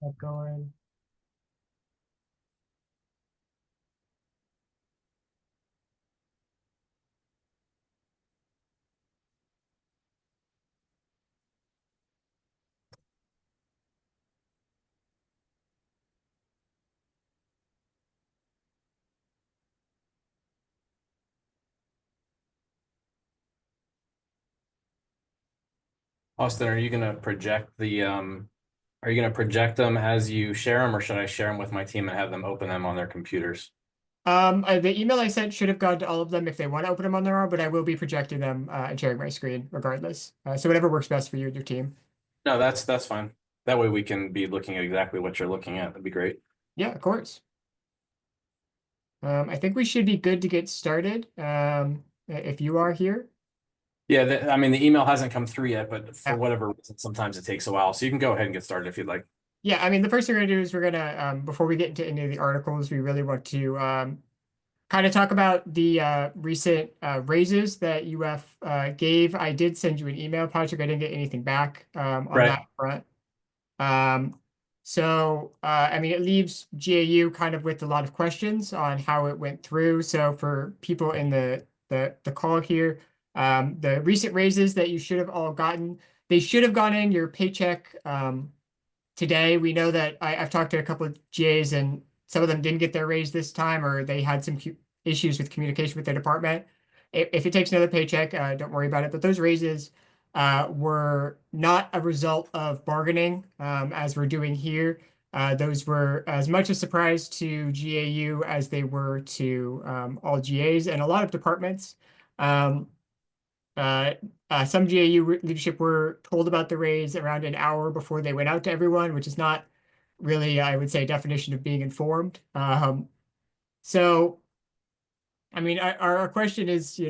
Kept going. Austin, are you gonna project them as you share them, or should I share them with my team and have them open them on their computers? The email I sent should have gone to all of them if they want to open them on their own, but I will be projecting them and sharing my screen regardless. So whatever works best for you and your team. No, that's fine. That way we can be looking at exactly what you're looking at. That'd be great. Yeah, of course. I think we should be good to get started. If you are here. Yeah, I mean the email hasn't come through yet, but for Yeah. whatever reason, sometimes it takes a while. So you can go ahead and get started if you'd like. Yeah, I mean, the first thing we're gonna do is we're gonna before we get into any of the articles, we really want to kind of talk about the recent raises that UF gave. I did send you an email, Patrick. I didn't get anything back on Right. that front. Um, I mean, it leaves GAU kind of with a lot of questions on how it went through. So for people in the call here, the recent raises that you should have all gotten, they should have gone in your paycheck today. We know that I've talked to a couple of GAs and some of them didn't get their raise this time, or they had some issues with communication with their department. If it takes another paycheck, don't worry about it. But those raises were not a result of bargaining, as we're doing here. Those were as much a surprise to GAU as they were to all GAs and a lot of departments. Um, uh, some GAU leadership were told about the raise around an hour before they went out to everyone, which is not really, I would say, a definition of being informed. So, I mean, our question is,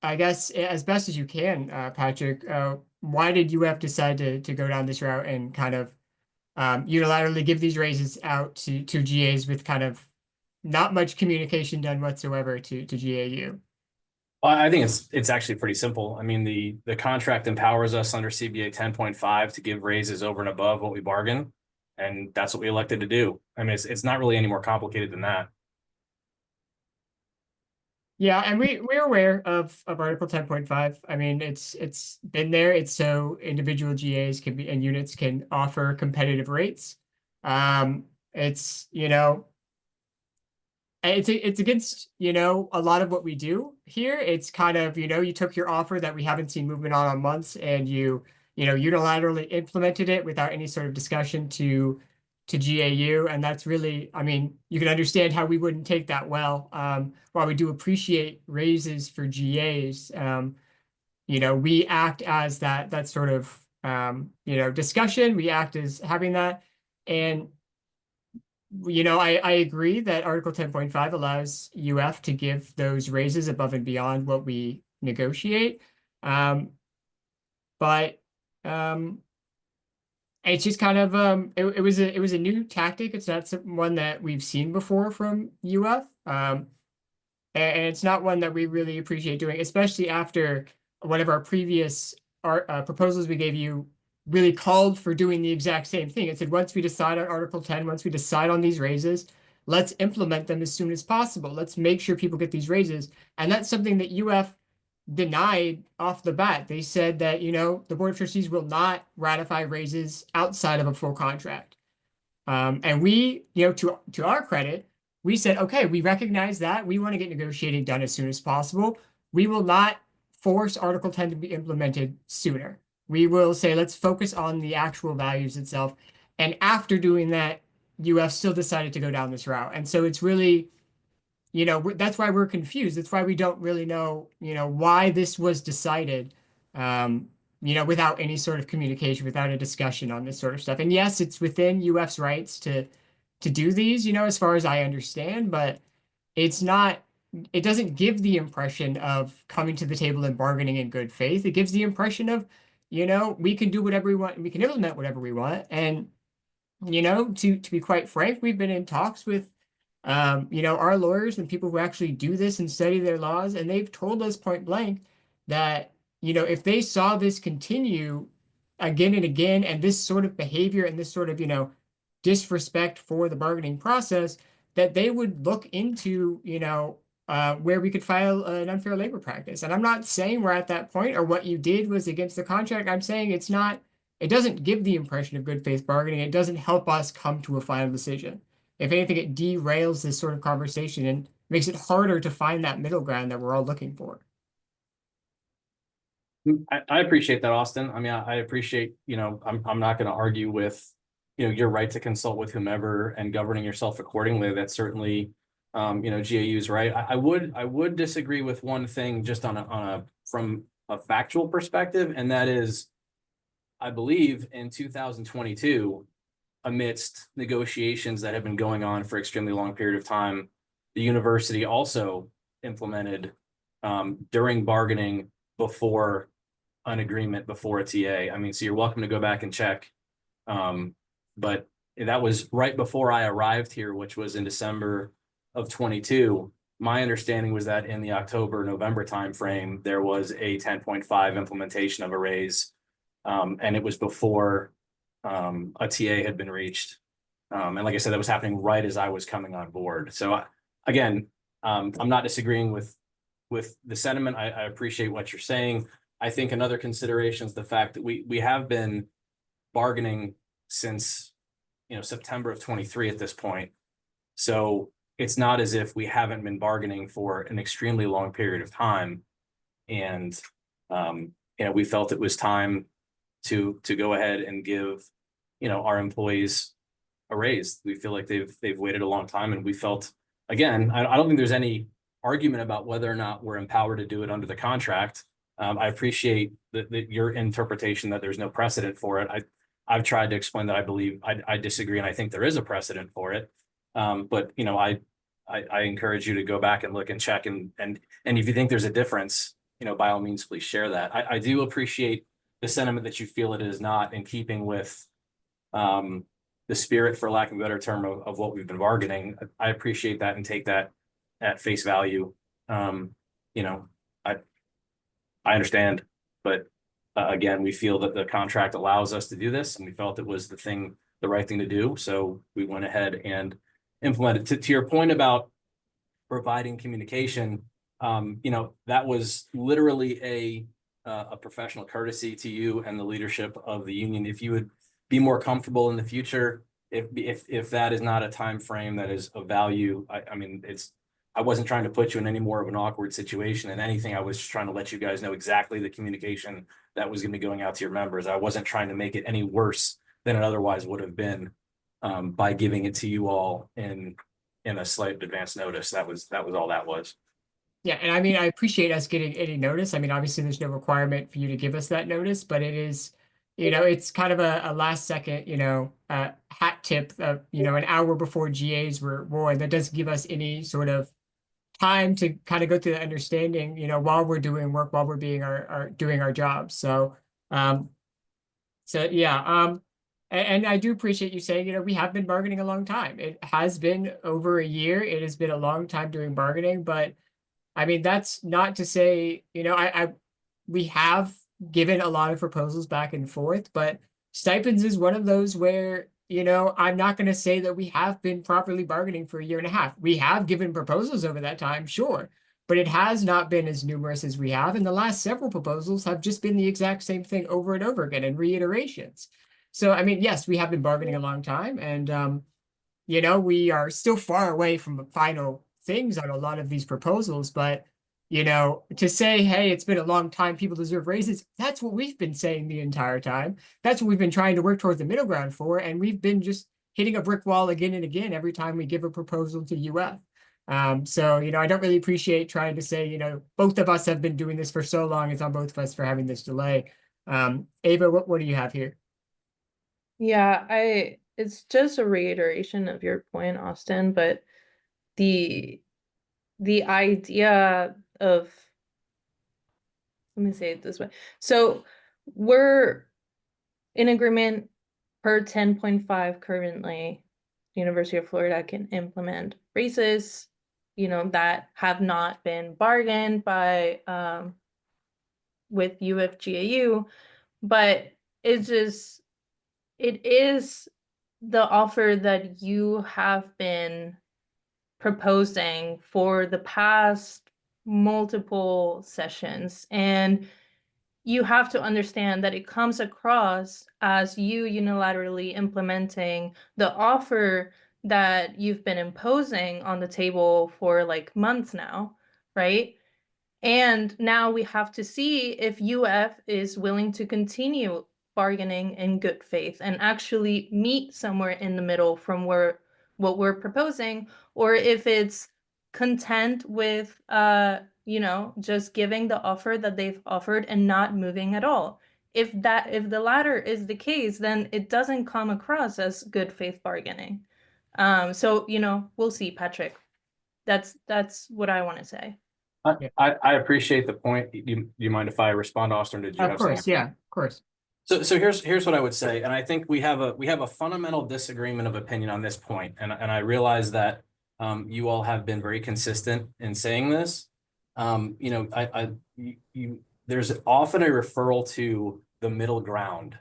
I guess as best as you can, Patrick, why did UF decide to go down this route and kind of unilaterally give these raises out to GAs with kind of not much communication done whatsoever to GAU? Well, I think it's actually pretty simple. I mean, the contract empowers us under CBA 10.5 to give raises over and above what we bargain, and that's what we elected to do. I mean, it's not really any more complicated than that. Yeah, and we're aware of Article 10.5. I mean, it's been there. It's so individual GAs can be and units can offer competitive rates. It's it's against a lot of what we do here. It's kind of you took your offer that we haven't seen movement on months, and you unilaterally implemented it without any sort of discussion to GAU, and that's really, I mean, you can understand how we wouldn't take that well. While we do appreciate raises for GAs, we act as that sort of discussion. We act as having that, and I agree that Article 10.5 allows UF to give those raises above and beyond what we negotiate. Um, but um, it's just kind of it was a new tactic. It's not one that we've seen before from UF. And it's not one that we really appreciate doing, especially after one of our previous proposals we gave you really called for doing the exact same thing. It said, once we decide on Article 10, once we decide on these raises, let's implement them as soon as possible. Let's make sure people get these raises. And that's something that UF denied off the bat. They said that, the Board of Trustees will not ratify raises outside of a full contract. And we, to our credit, we said, okay, we recognize that. We want to get negotiating done as soon as possible. We will not force Article 10 to be implemented sooner. We will say, let's focus on the actual values itself. And after doing that, UF still decided to go down this route. And so it's really, that's why we're confused. That's why we don't really know, why this was decided, um, without any sort of communication, without a discussion on this sort of stuff. And yes, it's within UF's rights to do these, as far as I understand, but it's not, it doesn't give the impression of coming to the table and bargaining in good faith. It gives the impression of, we can do whatever we want, we can implement whatever we want. And, to be quite frank, we've been in talks with our lawyers and people who actually do this and study their laws, and they've told us point blank that, if they saw this continue, again and again, and this sort of behavior and this sort of, disrespect for the bargaining process, that they would look into, where we could file an unfair labor practice. And I'm not saying we're at that point or what you did was against the contract. I'm saying it doesn't give the impression of good faith bargaining. It doesn't help us come to a final decision. If anything, it derails this sort of conversation and makes it harder to find that middle ground that we're all looking for. I appreciate that, Austin. I mean, I appreciate, I'm not going to argue with, your right to consult with whomever and governing yourself accordingly. That's certainly, GAU's right. I would disagree with one thing just from a factual perspective, and that is, I believe in 2022, amidst negotiations that have been going on for extremely long period of time, the university also implemented during bargaining before an agreement, before a TA. I mean, so you're welcome to go back and check. But that was right before I arrived here, which was in December of 22. My understanding was that in the October-November timeframe, there was a 10.5 implementation of a raise. And it was before a TA had been reached. And like I said, that was happening right as I was coming on board. So again, I'm not disagreeing with the sentiment. I appreciate what you're saying. I think another consideration is the fact that we have been bargaining since, September of 23 at this point. So it's not as if we haven't been bargaining for an extremely long period of time. And, we felt it was time to go ahead and give, our employees a raise. We feel like they've waited a long time, and we felt, again, I don't think there's any argument about whether or not we're empowered to do it under the contract. I appreciate your interpretation that there's no precedent for it. I've tried to explain that I believe I disagree, and I think there is a precedent for it. But I encourage you to go back and look and check, and if you think there's a difference, by all means, please share that. I do appreciate the sentiment that you feel it is not in keeping with the spirit, for lack of a better term, of what we've been bargaining. I appreciate that and take that at face value. I understand, but again, we feel that the contract allows us to do this, and we felt it was the right thing to do. So we went ahead and implemented. To your point about providing communication, that was literally a professional courtesy to you and the leadership of the union. If you would be more comfortable in the future, if that is not a time frame that is of value, I wasn't trying to put you in any more of an awkward situation than anything. I was just trying to let you guys know exactly the communication that was going to be going out to your members. I wasn't trying to make it any worse than it otherwise would have been by giving it to you all in a slight advance notice. That was all that was. Yeah, and I appreciate us getting any notice. Obviously there's no requirement for you to give us that notice, but it is, it's kind of a last second, hat tip of, an hour before GAs were born. That doesn't give us any sort of time to kind of go through the understanding, while we're doing work, while we're doing our jobs. So, yeah, and I do appreciate you saying, we have been bargaining a long time. It has been over a year. It has been a long time doing bargaining, but that's not to say, we have given a lot of proposals back and forth, but stipends is one of those where, I'm not going to say that we have been properly bargaining for a year and a half. We have given proposals over that time, sure, but it has not been as numerous as we have. And the last several proposals have just been the exact same thing over and over again in reiterations. So, yes, we have been bargaining a long time, and, we are still far away from the final things on a lot of these proposals, but to say, hey, it's been a long time, people deserve raises, that's what we've been saying the entire time. That's what we've been trying to work towards the middle ground for, and we've been just hitting a brick wall again and again every time we give a proposal to UF. So, I don't really appreciate trying to say, both of us have been doing this for so long, it's on both of us for having this delay. Ava, what do you have here? Yeah, it's just a reiteration of your point, Austin, but the idea of, let me say it this way. So we're in agreement per 10.5 currently. University of Florida can implement raises, that have not been bargained by with UFGAU, but It's just, it is the offer that you have been proposing for the past multiple sessions. And you have to understand that it comes across as you unilaterally implementing the offer that you've been imposing on the table for like months now, right? And now we have to see if UF is willing to continue bargaining in good faith and actually meet somewhere in the middle from where what we're proposing, or if it's content with just giving the offer that they've offered and not moving at all. If the latter is the case, then it doesn't come across as good faith bargaining. So we'll see, Patrick. That's what I want to say. Yeah. I appreciate the point. You mind if I respond, Austin? Did you Of have course, something? yeah, of course. So here's what I would say, and I think we have a fundamental disagreement of opinion on this point, and I realize that you all have been very consistent in saying this. There's often a referral to the middle ground,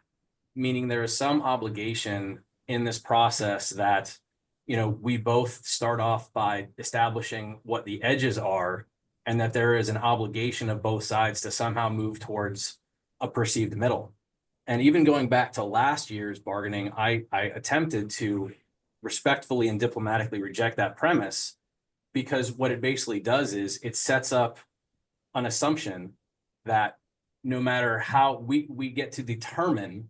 meaning there is some obligation in this process that we both start off by establishing what the edges are, and that there is an obligation of both sides to somehow move towards a perceived middle. And even going back to last year's bargaining, I attempted to respectfully and diplomatically reject that premise, because what it basically does is it sets up an assumption that no matter how we get to determine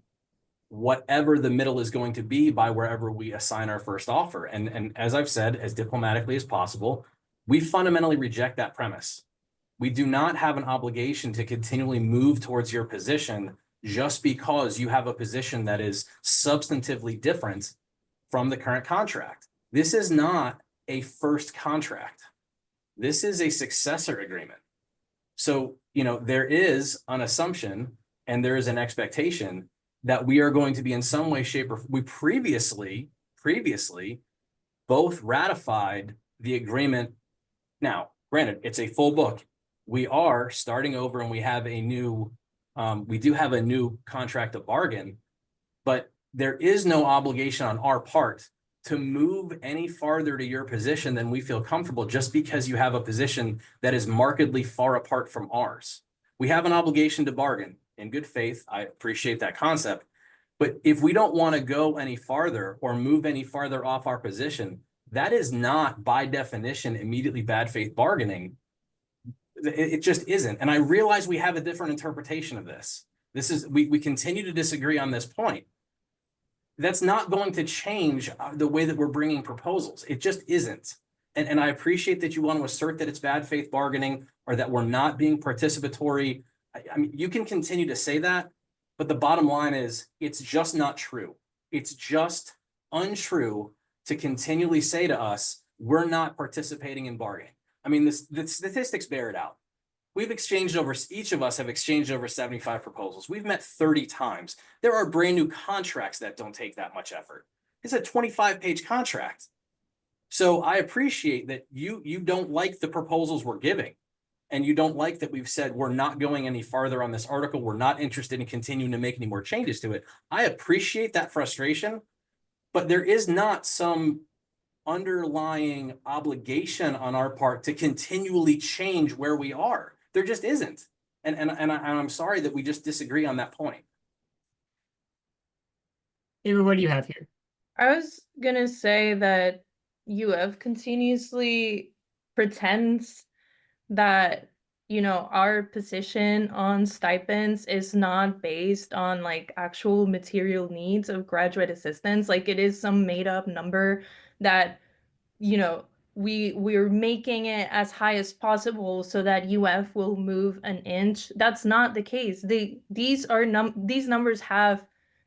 whatever the middle is going to be by wherever we assign our first offer. And as I've said, as diplomatically as possible, we fundamentally reject that premise. We do not have an obligation to continually move towards your position just because you have a position that is substantively different from the current contract. This is not a first contract. This is a successor agreement. So, there is an assumption and there is an expectation that we are going to be in some way, shape, or we previously both ratified the agreement. Now, granted, it's a full book. We are starting over and we have we do have a new contract of bargain, but there is no obligation on our part to move any farther to your position than we feel comfortable just because you have a position that is markedly far apart from ours. We have an obligation to bargain in good faith. I appreciate that concept. But if we don't want to go any farther or move any farther off our position, that is not by definition immediately bad faith bargaining. It just isn't. And I realize we have a different interpretation of this. We continue to disagree on this point. That's not going to change the way that we're bringing proposals. It just isn't. And I appreciate that you want to assert that it's bad faith bargaining or that we're not being participatory. I mean, you can continue to say that, but the bottom line is it's just not true. It's just untrue to continually say to us, we're not participating in bargaining. I mean, the statistics bear it out. Each of us have exchanged over 75 proposals. We've met 30 times. There are brand new contracts that don't take that much effort. It's a 25-page contract. So I appreciate that you don't like the proposals we're giving. And you don't like that we've said we're not going any farther on this article. We're not interested in continuing to make any more changes to it. I appreciate that frustration, but there is not some underlying obligation on our part to continually change where we are. There just isn't. And I'm sorry that we just disagree on that point. Ava, what do you have here? I was gonna say that UF continuously pretends that our position on stipends is not based on like actual material needs of graduate assistants. Like it is some made up number that we're making it as high as possible so that UF will move an inch. That's not the case. These numbers have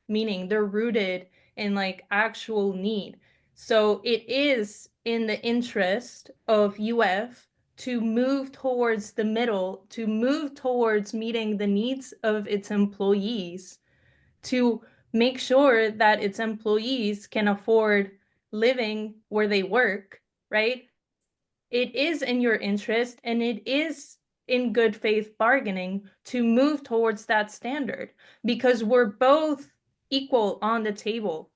meaning. They're rooted in like actual need. So it is in the interest of UF to move towards the middle, to move towards meeting the needs of its employees, to make sure that its employees can afford living where they work, right? It is in your interest and it is in good faith bargaining to move towards that standard, because we're both equal on the table.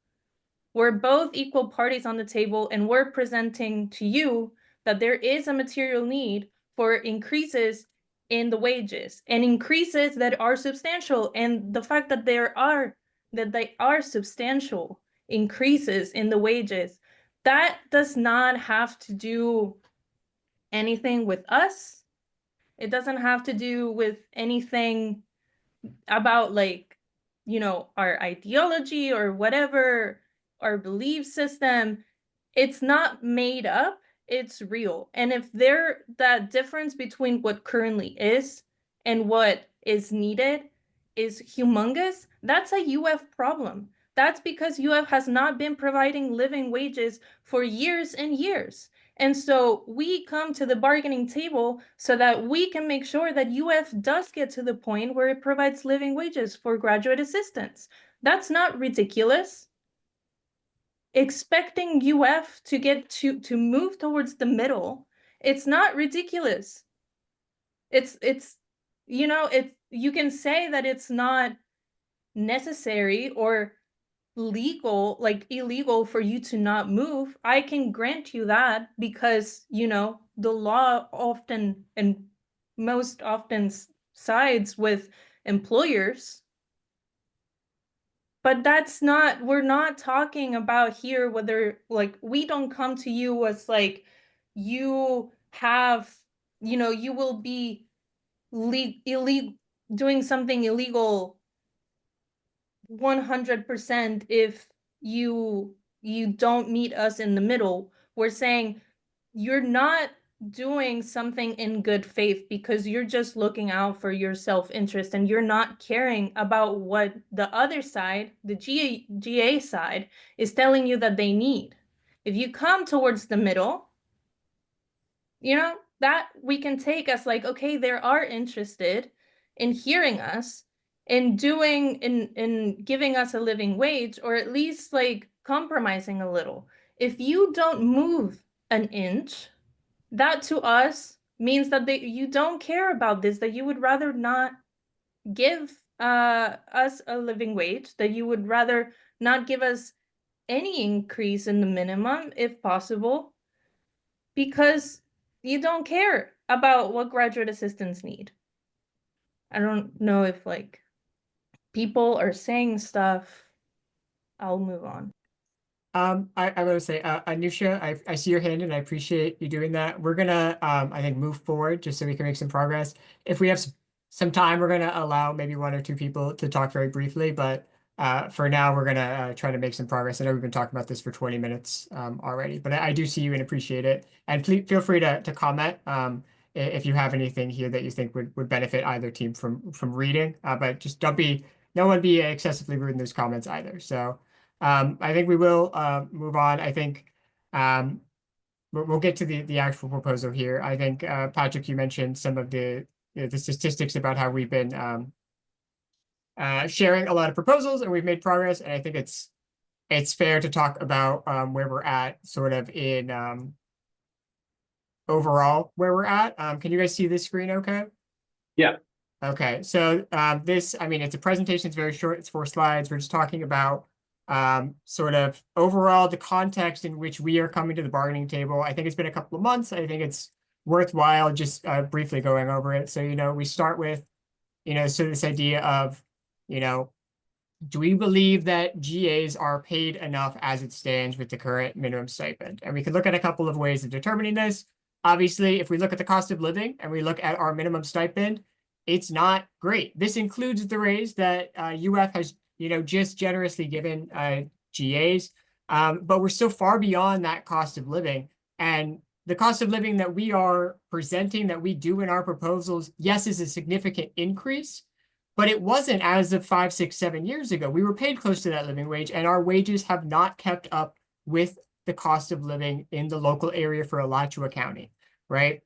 We're both equal parties on the table, and we're presenting to you that there is a material need for increases in the wages, and increases that are substantial. And the fact that they are substantial increases in the wages, that does not have to do anything with us. It doesn't have to do with anything about, like, you know, our ideology or whatever, our belief system. It's not made up, it's real. And if that difference between what currently is and what is needed is humongous, that's a UF problem. That's because UF has not been providing living wages for years and years. And so we come to the bargaining table so that we can make sure that UF does get to the point where it provides living wages for graduate assistants. That's not ridiculous. Expecting UF to get to move towards the middle, it's not ridiculous. It's you know, you can say that it's not necessary or legal, like illegal for you to not move. I can grant you that, because, you know, the law often and most often sides with employers. But that's not, we're not talking about here whether, like, we don't come to you as like, you have, you know, you will be illegal, doing something illegal 100% if you don't meet us in the middle. We're saying you're not doing something in good faith because you're just looking out for your self-interest, and you're not caring about what the other side, the GA side, is telling you that they need. If you come towards the middle, you know, that we can take as like, okay, they are interested in hearing us and doing in giving us a living wage, or at least like compromising a little. If you don't move an inch, that to us means that you don't care about this, that you would rather not give us a living wage, that you would rather not give us any increase in the minimum if possible, because you don't care about what graduate assistants need. I don't know if like people are saying stuff. I'll move on. I want to say, Anusha, I see your hand and I appreciate you doing that. We're gonna, I think, move forward just so we can make some progress. If we have some time, we're gonna allow maybe one or two people to talk very briefly, but for now, we're gonna try to make some progress. I know we've been talking about this for 20 minutes already, but I do see you and appreciate it. And please feel free to comment if you have anything here that you think would benefit either team from reading. But just no one be excessively rude in those comments either. So. I think we will move on. I think we'll get to the actual proposal here. I think Patrick, you mentioned some of the statistics about how we've been sharing a lot of proposals and we've made progress. And I think it's fair to talk about where we're at, sort of in overall where we're at. Can you guys see this screen? Okay. Yeah. Okay. So this, I mean, it's a presentation. It's very short. It's 4 slides. We're just talking about sort of overall the context in which we are coming to the bargaining table. I think it's been a couple of months. I think it's worthwhile just briefly going over it. So, you know, we start with, you know, so this idea of, you know, do we believe that GAs are paid enough as it stands with the current minimum stipend? And we can look at a couple of ways of determining this. Obviously, if we look at the cost of living and we look at our minimum stipend, it's not great. This includes the raise that UF has, you know, just generously given GAs, but we're still far beyond that cost of living. And the cost of living that we are presenting, that we do in our proposals, yes, is a significant increase, but it wasn't as of 5, 6, 7 years ago. We were paid close to that living wage, and our wages have not kept up with the cost of living in the local area for Alachua County, right?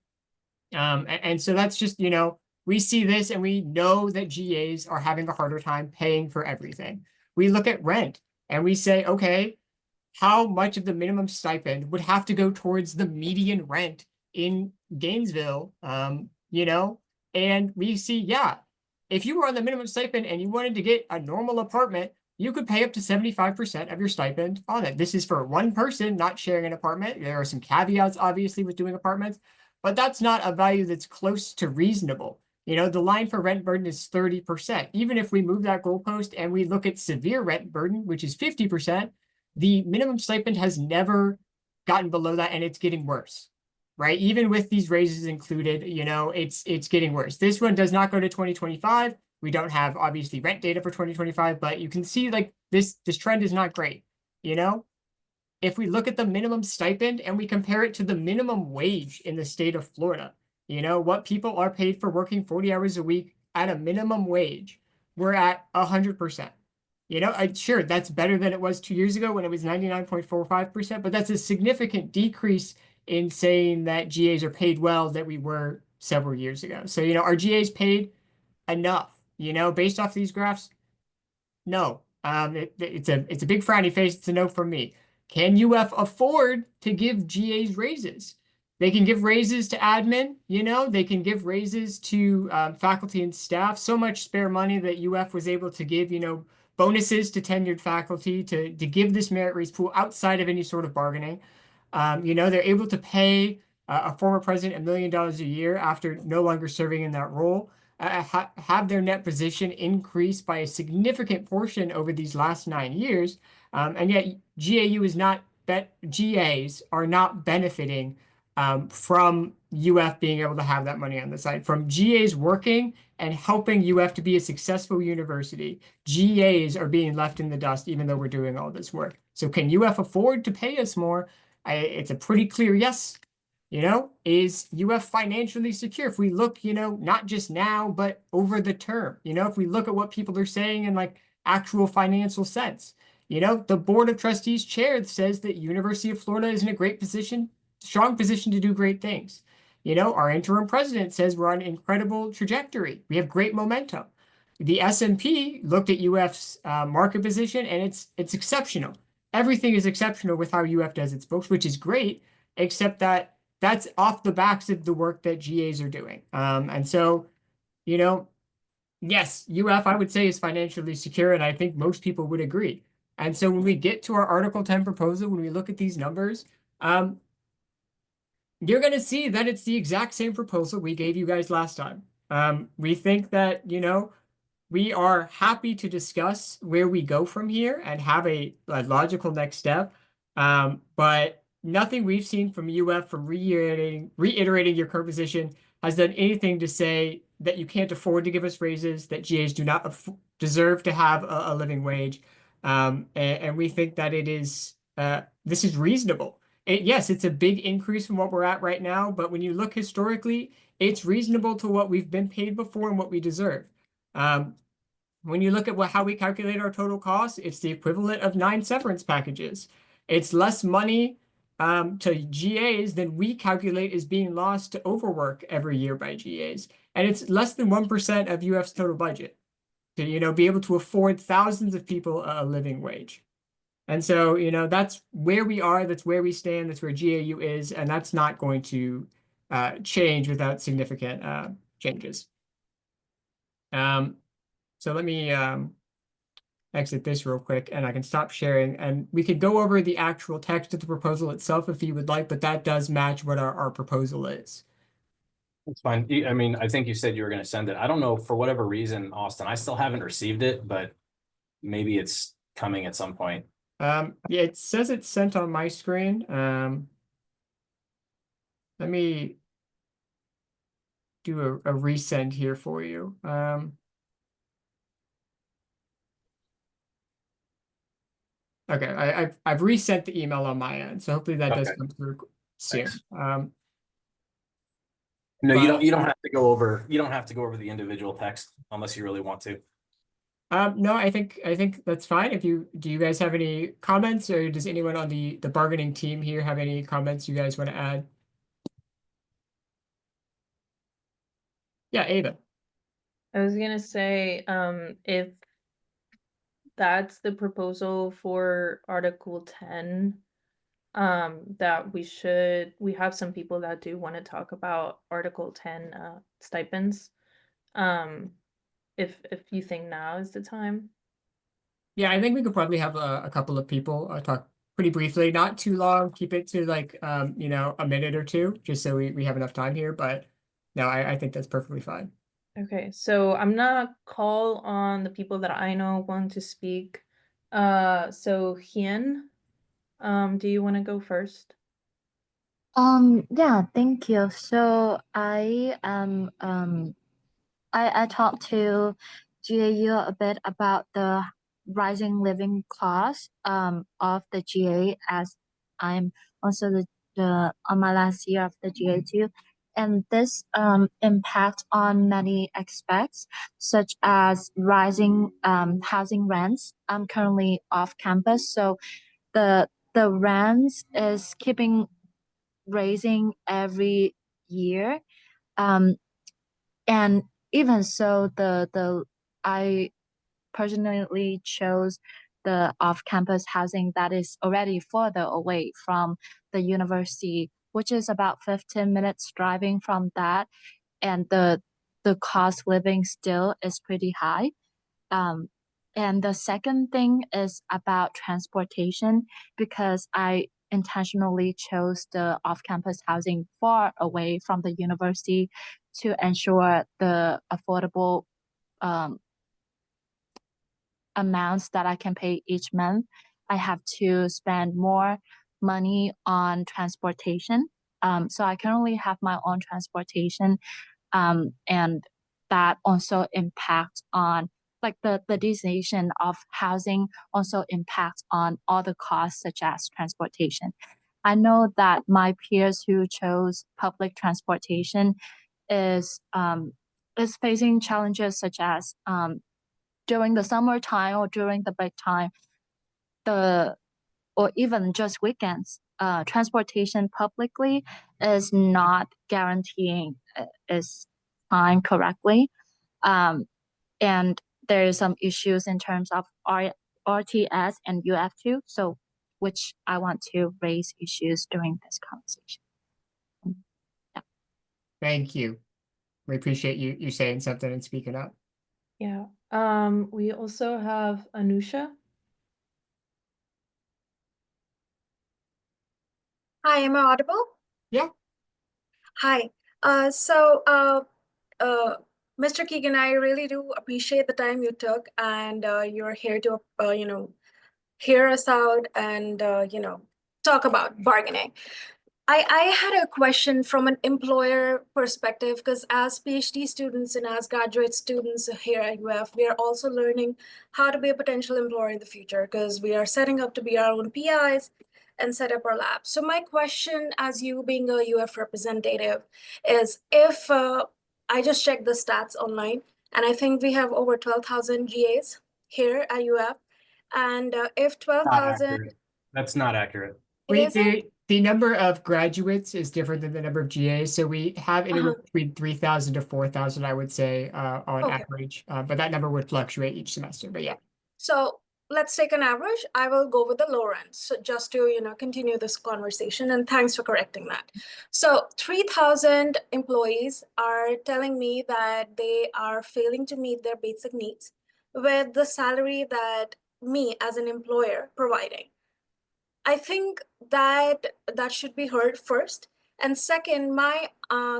And so that's just, you know, we see this and we know that GAs are having a harder time paying for everything. We look at rent and we say, okay, how much of the minimum stipend would have to go towards the median rent in Gainesville, you know, And we see, yeah, if you were on the minimum stipend and you wanted to get a normal apartment, you could pay up to 75% of your stipend on it. This is for one person, not sharing an apartment. There are some caveats, obviously, with doing apartments, but that's not a value that's close to reasonable. You know, the line for rent burden is 30%. Even if we move that goalpost and we look at severe rent burden, which is 50%, the minimum stipend has never gotten below that, and it's getting worse, right? Even with these raises included, you know, it's getting worse. This one does not go to 2025. We don't have obviously rent data for 2025, but you can see like this trend is not great, you know? If we look at the minimum stipend and we compare it to the minimum wage in the state of Florida, you know, what people are paid for working 40 hours a week at a minimum wage, we're at 100%. You know, sure, that's better than it was 2 years ago when it was 99.45%, but that's a significant decrease in saying that GAs are paid well that we were several years ago. So, you know, are GAs paid enough? You know, based off these graphs, no. It's a big frowny face. It's a no from me. Can UF afford to give GAs raises? They can give raises to admin, you know, they can give raises to faculty and staff. So much spare money that UF was able to give, you know, bonuses to tenured faculty to give this merit raise pool outside of any sort of bargaining. You know, they're able to pay a former president $1 million a year after no longer serving in that role. Have their net position increase by a significant portion over these last 9 years, and yet GAU is not GAs are not benefiting from UF being able to have that money on the side. From GAs working and helping UF to be a successful university, GAs are being left in the dust even though we're doing all this work. So can UF afford to pay us more? It's a pretty clear yes. You know, is UF financially secure? If we look, you know, not just now, but over the term, you know, if we look at what people are saying in like actual financial sense, you know, the Board of Trustees chair says that University of Florida is in a great position, strong position to do great things. You know, our interim president says we're on an incredible trajectory. We have great momentum. The S&P looked at UF's market position and it's exceptional. Everything is exceptional with how UF does its books, which is great, except that that's off the backs of the work that GAs are doing. And so, you know, yes, UF, I would say, is financially secure, and I think most people would agree. And so when we get to our Article 10 proposal, when we look at these numbers, you're going to see that it's the exact same proposal we gave you guys last time. We think that, you know, we are happy to discuss where we go from here and have a logical next step. But nothing we've seen from UF from reiterating your current position has done anything to say that you can't afford to give us raises, that GAs do not deserve to have a living wage. And we think that it is this is reasonable. Yes, it's a big increase from what we're at right now, but when you look historically, it's reasonable to what we've been paid before and what we deserve. When you look at how we calculate our total costs, it's the equivalent of 9 severance packages. It's less money to GAs than we calculate is being lost to overwork every year by GAs. And it's less than 1% of UF's total budget to, you know, be able to afford thousands of people a living wage. And so, you know, that's where we are, that's where we stand, that's where GAU is, and that's not going to change without significant changes. So let me exit this real quick and I can stop sharing, and we could go over the actual text of the proposal itself if you would like, but that does match what our proposal is. That's fine. I mean, I think you said you were going to send it. I don't know, for whatever reason, Austin, I still haven't received it, but maybe it's coming at some point. Yeah, it says it's sent on my screen. Let me do a resend here for you. Okay, I've resent the email on my end, so hopefully that does Okay. come through soon. Thanks. but- No, you don't have to go over the individual text unless you really want to. No, I think that's fine. Do you guys have any comments, or does anyone on the bargaining team here have any comments you guys want to add? Yeah, Ava. I was gonna say, if that's the proposal for Article 10, that we have some people that do want to talk about Article 10 stipends. If you think now is the time. Yeah, I think we could probably have a couple of people talk pretty briefly, not too long, keep it to like, you know, a minute or two, just so we have enough time here, but no, I think that's perfectly fine. Okay, so I'm gonna call on the people that I know want to speak. So Hien, do you want to go first? Yeah, thank you. So I am I talked to GAU a bit about the rising living cost of the GA, as I'm also the on my last year of the GA too. And this impact on many aspects, such as rising housing rents. I'm currently off campus, so the rents is keeping raising every year. Um, and even so, the I personally chose the off-campus housing that is already further away from the university, which is about 15 minutes driving from that, and the cost living still is pretty high. Um, and the second thing is about transportation, because I intentionally chose the off-campus housing far away from the university to ensure the affordable um, amounts that I can pay each month. I have to spend more money on transportation. So I currently have my own transportation, and that also impacts on like the decision of housing also impacts on all the costs such as transportation. I know that my peers who chose public transportation is is facing challenges such as during the summertime or during the break time, the or even just weekends, transportation publicly is not guaranteeing its time correctly. And there is some issues in terms of RTS and UF2, so which I want to raise issues during this conversation. Yeah. Thank you. We appreciate you saying something and speaking up. Yeah. We also have Anusha. Hi, am I audible? Yeah. Hi. So, Mr. Keegan, I really do appreciate the time you took, and you're here to, hear us out and, talk about bargaining. I had a question from an employer perspective, because as PhD students and as graduate students here at UF, we are also learning how to be a potential employer in the future, because we are setting up to be our own PIs and set up our labs. So my question, as you being a UF representative, is if I just checked the stats online, and I think we have over 12,000 GAs here at UF, and if Not 12,000, accurate. That's not accurate. it isn't? The number of graduates is different than the number of GAs, so we have anywhere between 3,000 to 4,000, I would say, on Okay. average. But that number would fluctuate each semester. But yeah. So let's take an average. I will go with the lower end. So just to, continue this conversation, and thanks for correcting that. So 3,000 employees are telling me that they are failing to meet their basic needs with the salary that me as an employer providing. I think that should be heard first. And second, my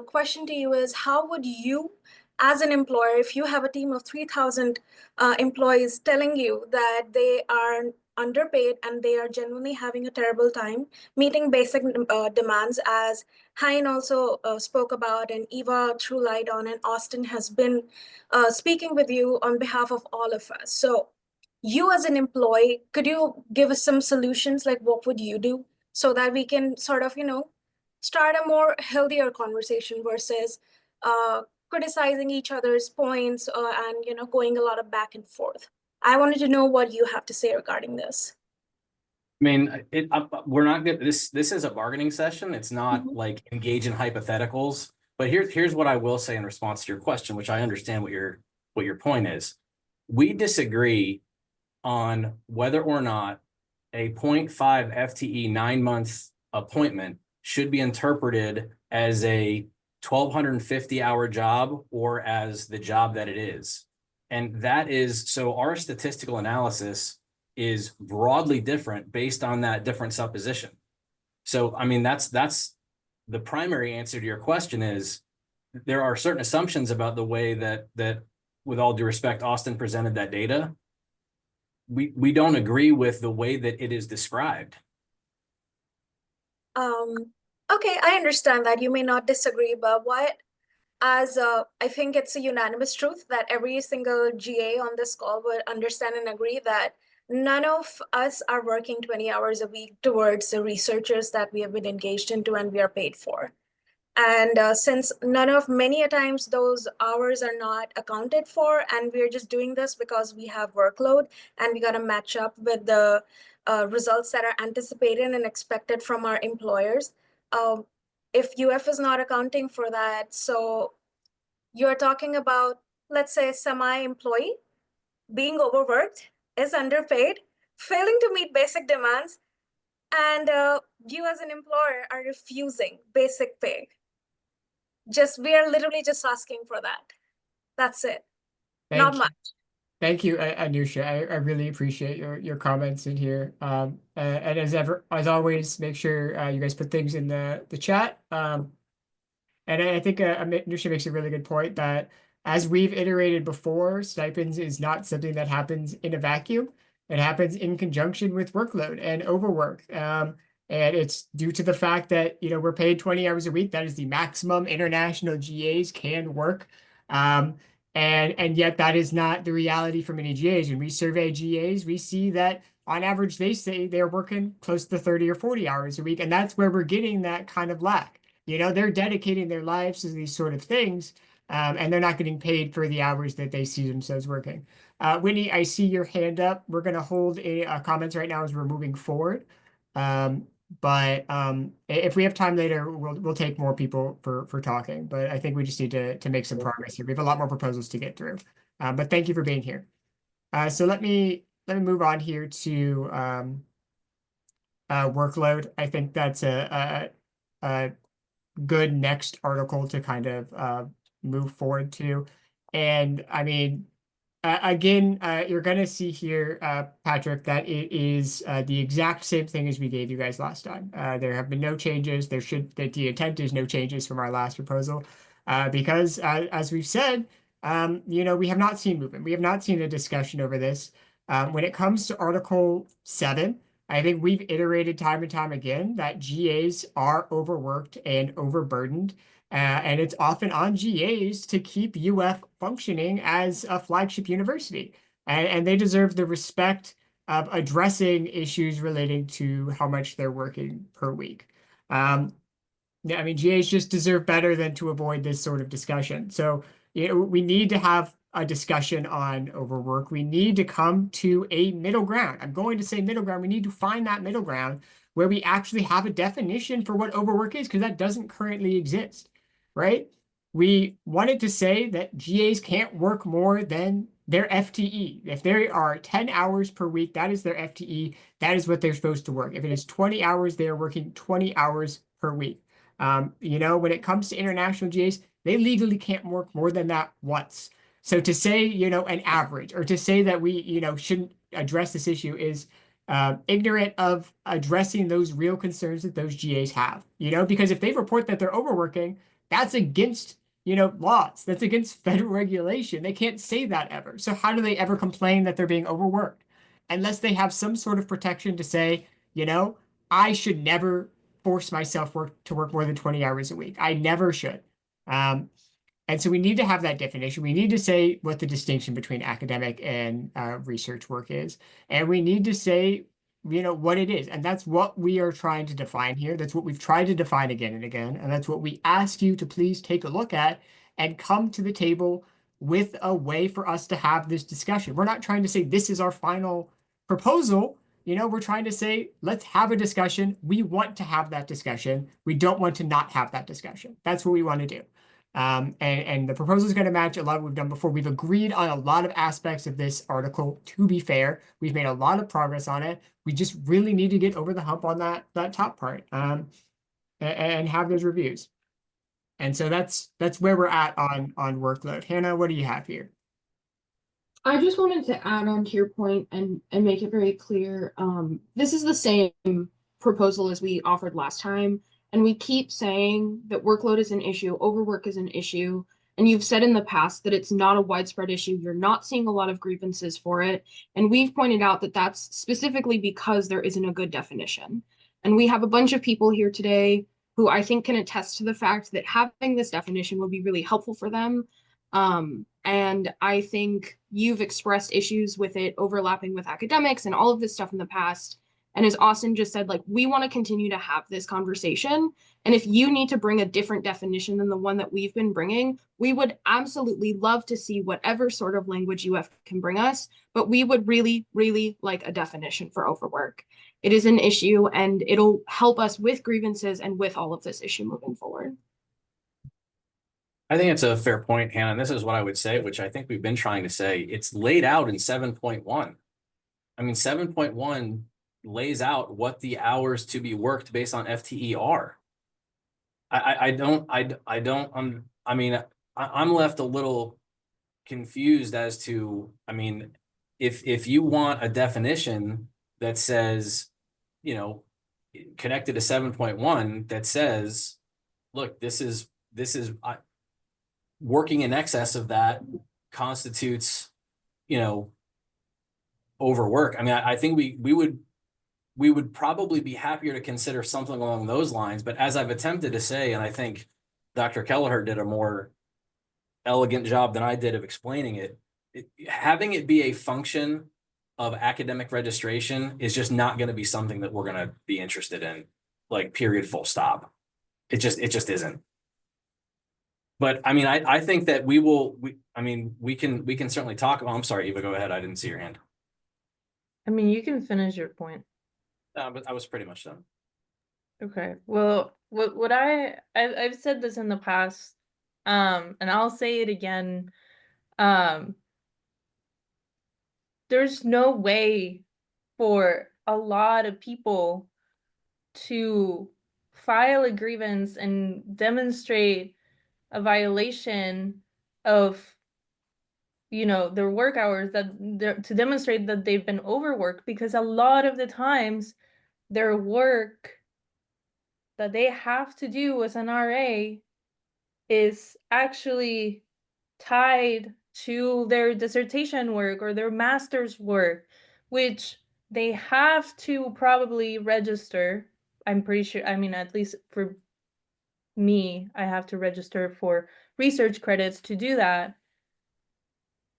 question to you is, how would you, as an employer, if you have a team of 3,000 employees telling you that they are underpaid and they are genuinely having a terrible time meeting basic demands, as Hein also spoke about, and Eva through Lydon and Austin has been speaking with you on behalf of all of us. So you as an employee, could you give us some solutions, like what would you do, so that we can sort of, start a more healthier conversation versus criticizing each other's points and, going a lot of back and forth. I wanted to know what you have to say regarding this. I mean, we're not good. This is a bargaining session. It's not Mhm. like engage in hypotheticals. But here's what I will say in response to your question, which I understand what your point is. We disagree on whether or not a 0.5 FTE 9 month appointment should be interpreted as a 1,250-hour job or as the job that it is. And that is, so our statistical analysis is broadly different based on that different supposition. So, I mean, that's the primary answer to your question is there are certain assumptions about the way that with all due respect, Austin presented that data. We don't agree with the way that it is described. Okay, I understand that you may not disagree, but I think it's a unanimous truth that every single GA on this call would understand and agree that none of us are working 20 hours a week towards the researchers that we have been engaged into and we are paid for. And since many a times those hours are not accounted for, and we're just doing this because we have workload and we got to match up with the results that are anticipated and expected from our employers. If UF is not accounting for that, so you're talking about, let's say, a semi-employee being overworked, is underpaid, failing to meet basic demands, and you as an employer are refusing basic pay. We are literally just asking for that. That's it. Not much. Thank you, Anusha. I really appreciate your comments in here. And as always, make sure you guys put things in the chat. And I think Anusha makes a really good point that as we've iterated before, stipends is not something that happens in a vacuum. It happens in conjunction with workload and overwork. And it's due to the fact that, we're paid 20 hours a week. That is the maximum international GAs can work. And yet that is not the reality for many GAs. When we survey GAs, we see that on average, they say they're working close to 30 or 40 hours a week. And that's where we're getting that kind of lack. They're dedicating their lives to these sort of things, and they're not getting paid for the hours that they see themselves working. Whitney, I see your hand up. We're going to hold comments right now as we're moving forward. But if we have time later, we'll take more people for talking. But I think we just need to make some progress here. We have a lot more proposals to get through. But thank you for being here. So let me move on here to workload. I think that's a good next article to kind of move forward to. And I mean, again, you're going to see here, Patrick, that it is the exact same thing as we gave you guys last time. There have been no changes. The intent is no changes from our last proposal, because as we've said, we have not seen movement. We have not seen a discussion over this. When it comes to Article 7, I think we've iterated time and time again that GAs are overworked and overburdened. And it's often on GAs to keep UF functioning as a flagship university. And they deserve the respect of addressing issues relating to how much they're working per week. I mean, GAs just deserve better than to avoid this sort of discussion. So we need to have a discussion on overwork. We need to come to a middle ground. I'm going to say middle ground. We need to find that middle ground where we actually have a definition for what overwork is, because that doesn't currently exist. Right? We wanted to say that GAs can't work more than their FTE. If they are 10 hours per week, that is their FTE. That is what they're supposed to work. If it is 20 hours, they are working 20 hours per week. When it comes to international GAs, they legally can't work more than that once. So to say, an average, or to say that we, shouldn't address this issue is ignorant of addressing those real concerns that those GAs have, because if they report that they're overworking, that's against, laws. That's against federal regulation. They can't say that ever. So how do they ever complain that they're being overworked? Unless they have some sort of protection to say, I should never force myself to work more than 20 hours a week. I never should. And so we need to have that definition. We need to say what the distinction between academic and research work is. And we need to say what it is. And that's what we are trying to define here. That's what we've tried to define again and again. And that's what we ask you to please take a look at and come to the table with a way for us to have this discussion. We're not trying to say this is our final proposal. We're trying to say, let's have a discussion. We want to have that discussion. We don't want to not have that discussion. That's what we want to do. And the proposal is going to match a lot of what we've done before. We've agreed on a lot of aspects of this article. To be fair, we've made a lot of progress on it. We just really need to get over the hump on that top part, and have those reviews. And so that's where we're at on workload. Hannah, what do you have here? I just wanted to add on to your point and make it very clear. This is the same proposal as we offered last time, and we keep saying that workload is an issue, overwork is an issue, and you've said in the past that it's not a widespread issue. You're not seeing a lot of grievances for it, and we've pointed out that that's specifically because there isn't a good definition. And we have a bunch of people here today who I think can attest to the fact that having this definition would be really helpful for them. And I think you've expressed issues with it overlapping with academics and all of this stuff in the past. And as Austin just said, like, we want to continue to have this conversation. And if you need to bring a different definition than the one that we've been bringing, we would absolutely love to see whatever sort of language UF can bring us. But we would really, really like a definition for overwork. It is an issue and it'll help us with grievances and with all of this issue moving forward. I think it's a fair point, Hannah. And this is what I would say, which I think we've been trying to say. It's laid out in 7.1. I mean, 7.1 lays out what the hours to be worked based on FTE are. I'm left a little confused as to, I mean, if you want a definition that says, you know, connected to 7.1 that says, look, this is working in excess of that constitutes, you know, overwork. I mean, I think we would probably be happier to consider something along those lines. But as I've attempted to say, and I think Dr. Kelleher did a more elegant job than I did of explaining it, having it be a function of academic registration is just not going to be something that we're going to be interested in, like, period, full stop. It just isn't. But I mean, I think that we can certainly talk. Oh, I'm sorry, Eva, go ahead. I didn't see your hand. I mean, you can finish your point. But I was pretty much done. Okay. Well, what I've said this in the past, and I'll say it again. There's no way for a lot of people to file a grievance and demonstrate a violation of, you know, their work hours, to demonstrate that they've been overworked, because a lot of the times their work that they have to do as an RA is actually tied to their dissertation work or their master's work, which they have to probably register. I'm pretty sure, I mean, at least for me, I have to register for research credits to do that.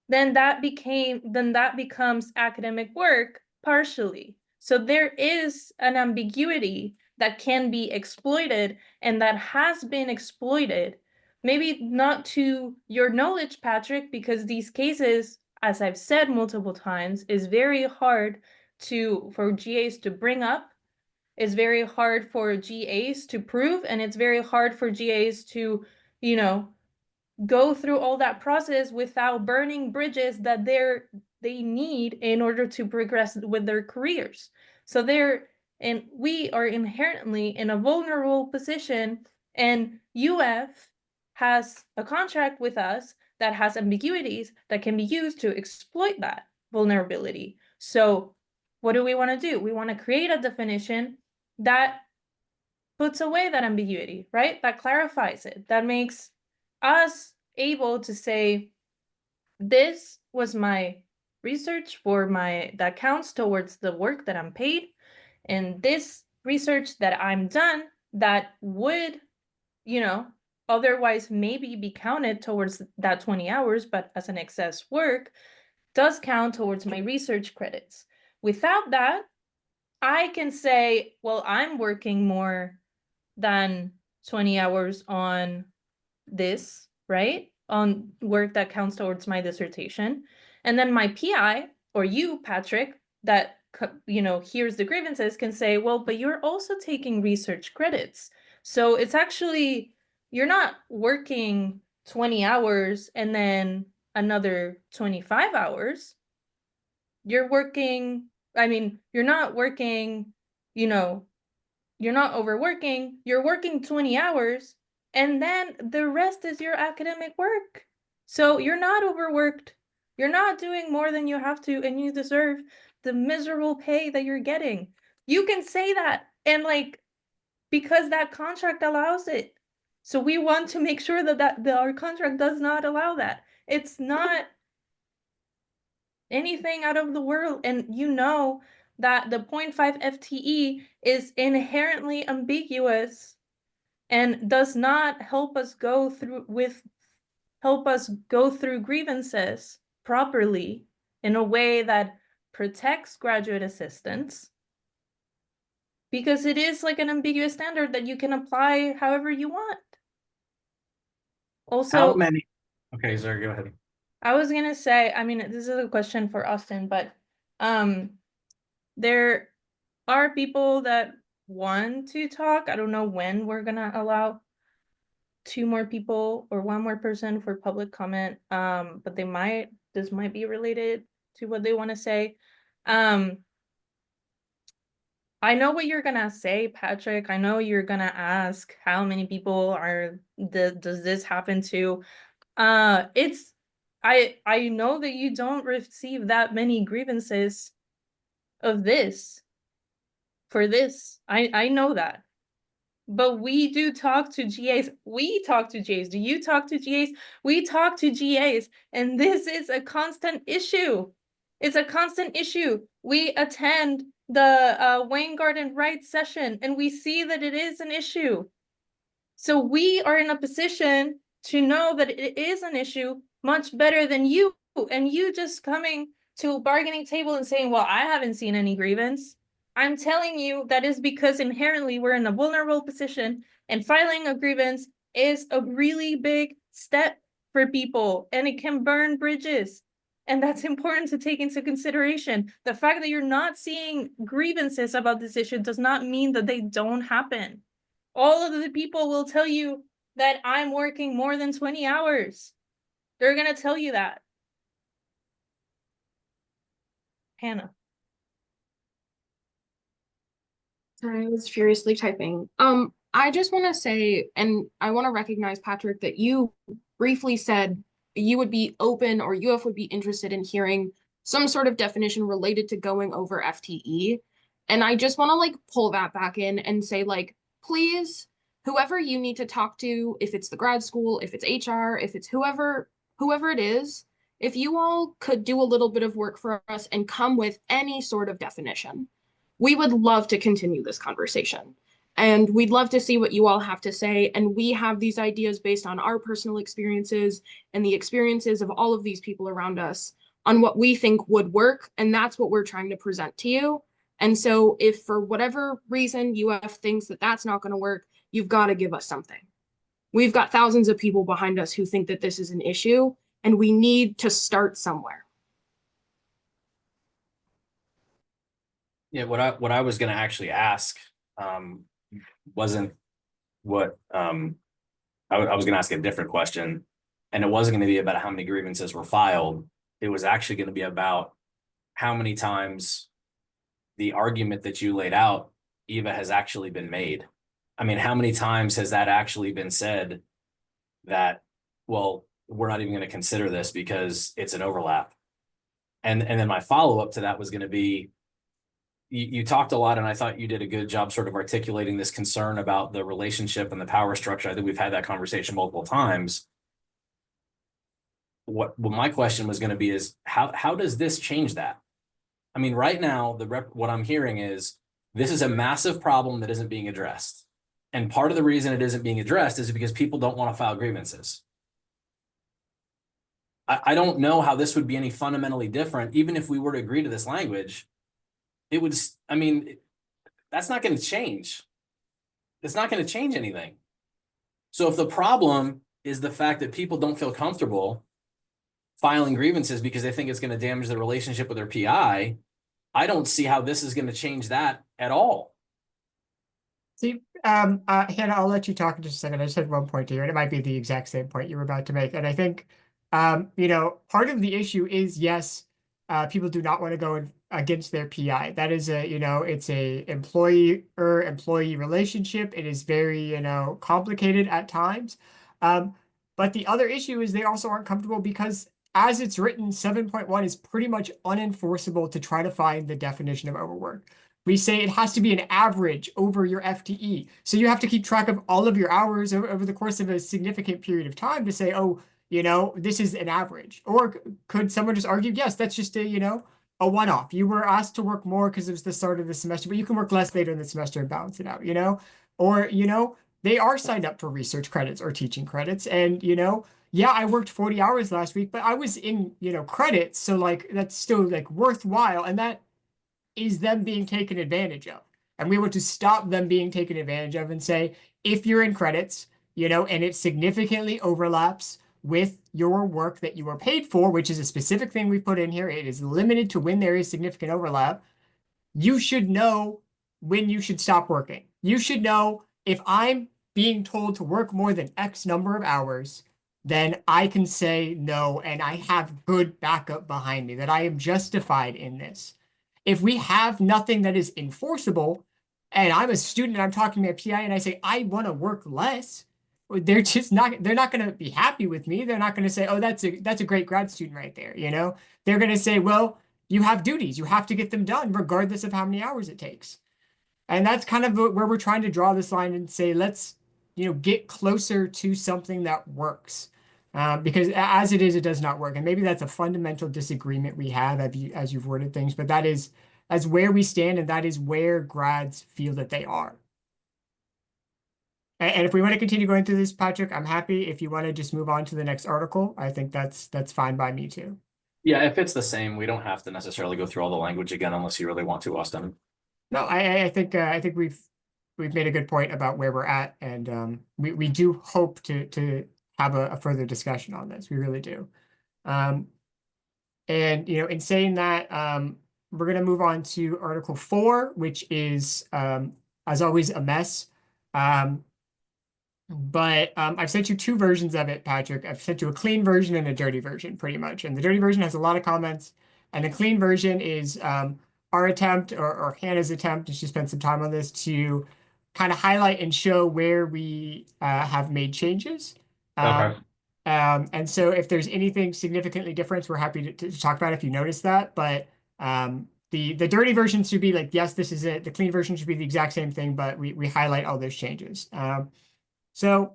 Then that becomes academic work partially. So there is an ambiguity that can be exploited and that has been exploited. Maybe not to your knowledge, Patrick, because these cases, as I've said multiple times, is very hard for GAs to bring up. It's very hard for GAs to prove, and it's very hard for GAs to, you know, go through all that process without burning bridges that they need in order to progress with their careers. So we are inherently in a vulnerable position, and UF has a contract with us that has ambiguities that can be used to exploit that vulnerability. So what do we want to do? We want to create a definition that puts away that ambiguity, right? That clarifies it, that makes us able to say, this was my research that counts towards the work that I'm paid, and this research that I'm done that would, you know, otherwise maybe be counted towards that 20 hours, but as an excess work, does count towards my research credits. Without that, I can say, well, I'm working more than 20 hours on this, right? On work that counts towards my dissertation. And then my PI, or you, Patrick, that, you know, hears the grievances, can say, well, but you're also taking research credits. So it's actually, you're not working 20 hours and then another 25 hours. You're working, I mean, you're not working, you know, you're not overworking, you're working 20 hours and then the rest is your academic work. So you're not overworked. You're not doing more than you have to, and you deserve the miserable pay that you're getting. You can say that, and like, because that contract allows it. So we want to make sure that our contract does not allow that. It's not anything out of the world, and you know that the 0.5 FTE is inherently ambiguous and does not help us go through grievances properly in a way that protects graduate assistants, because it is like an ambiguous standard that you can apply however you want. How Also, many? Okay, Zara, go ahead. I was gonna say, I mean, this is a question for Austin, but there are people that want to talk. I don't know when we're gonna allow 2 more people or 1 more person for public comment, but this might be related to what they want to say. I know what you're gonna say, Patrick. I know you're gonna ask how many people does this happen to? It's I know that you don't receive that many grievances of this for this. I know that. But we do talk to GAs. We talk to GAs. Do you talk to GAs? We talk to GAs, and this is a constant issue. It's a constant issue. We attend the Wayne Garden Rights session, and we see that it is an issue. So we are in a position to know that it is an issue much better than you, and you just coming to a bargaining table and saying, well, I haven't seen any grievance. I'm telling you that is because inherently we're in a vulnerable position, and filing a grievance is a really big step for people, and it can burn bridges. And that's important to take into consideration. The fact that you're not seeing grievances about this issue does not mean that they don't happen. All of the people will tell you that I'm working more than 20 hours. They're going to tell you that. Hannah. Sorry, I was furiously typing. I just want to say, and I want to recognize, Patrick, that you briefly said you would be open, or UF would be interested in hearing some sort of definition related to going over FTE. And I just want to like pull that back in and say, like, please, whoever you need to talk to, if it's the grad school, if it's HR, if it's whoever it is, if you all could do a little bit of work for us and come with any sort of definition, we would love to continue this conversation. And we'd love to see what you all have to say. And we have these ideas based on our personal experiences and the experiences of all of these people around us on what we think would work. And that's what we're trying to present to you. And so if for whatever reason UF thinks that that's not going to work, you've got to give us something. We've got thousands of people behind us who think that this is an issue, and we need to start somewhere. Yeah, what I was gonna actually ask wasn't what I was gonna ask a different question, and it wasn't gonna be about how many grievances were filed. It was actually gonna be about how many times the argument that you laid out, Eva, has actually been made. I mean, how many times has that actually been said that, well, we're not even gonna consider this because it's an overlap? And then my follow-up to that was gonna be, you talked a lot, and I thought you did a good job sort of articulating this concern about the relationship and the power structure. I think we've had that conversation multiple times. What my question was going to be is, how does this change that? I mean, right now, what I'm hearing is this is a massive problem that isn't being addressed. And part of the reason it isn't being addressed is because people don't want to file grievances. I don't know how this would be any fundamentally different, even if we were to agree to this language. It would, I mean, that's not going to change. It's not going to change anything. So if the problem is the fact that people don't feel comfortable filing grievances because they think it's going to damage their relationship with their PI, I don't see how this is going to change that at all. See, Hannah, I'll let you talk in just a second. I just had one point here, and it might be the exact same point you were about to make. And I think, you know, part of the issue is, yes, people do not want to go and against their PI. That is a, you know, it's a employee relationship. It is very, you know, complicated at times. But the other issue is they also aren't comfortable because as it's written, 7.1 is pretty much unenforceable to try to find the definition of overwork. We say it has to be an average over your FTE. So you have to keep track of all of your hours over the course of a significant period of time to say, oh, you know, this is an average. Or could someone just argue, yes, that's just a, you know, a one-off. You were asked to work more because it was the start of the semester, but you can work less later in the semester and balance it out, you know? Or, you know, they are signed up for research credits or teaching credits. And, you know, yeah, I worked 40 hours last week, but I was in, you know, credits. So like, that's still like worthwhile. And that is them being taken advantage of. And we want to stop them being taken advantage of and say, if you're in credits, you know, and it significantly overlaps with your work that you are paid for, which is a specific thing we put in here, it is limited to when there is significant overlap, you should know when you should stop working. You should know if I'm being told to work more than X number of hours, then I can say no, and I have good backup behind me, that I am justified in this. If we have nothing that is enforceable, and I'm a student and I'm talking to my PI and I say, I want to work less, they're not going to be happy with me. They're not going to say, oh, that's a great grad student right there. You know, they're going to say, well, you have duties. You have to get them done regardless of how many hours it takes. And that's kind of where we're trying to draw this line and say, let's, you know, get closer to something that works. Because as it is, it does not work. And maybe that's a fundamental disagreement we have as you've worded things, but that is as where we stand, and that is where grads feel that they are. And if we want to continue going through this, Patrick, I'm happy. If you want to just move on to the next article, I think that's fine by me too. Yeah, if it's the same, we don't have to necessarily go through all the language again unless you really want to, Austin. No, I think we've made a good point about where we're at, and we do hope to have a further discussion on this. We really do. And you know, in saying that, we're going to move on to Article 4, which is as always a mess. But I've sent you two versions of it, Patrick. I've sent you a clean version and a dirty version, pretty much. And the dirty version has a lot of comments, and the clean version is our attempt or Hannah's attempt, and she spent some time on this, to kind of highlight and show where we have made changes. Okay. And so if there's anything significantly different, we're happy to talk about it if you notice that. But the dirty version should be like, yes, this is it. The clean version should be the exact same thing, but we highlight all those changes. So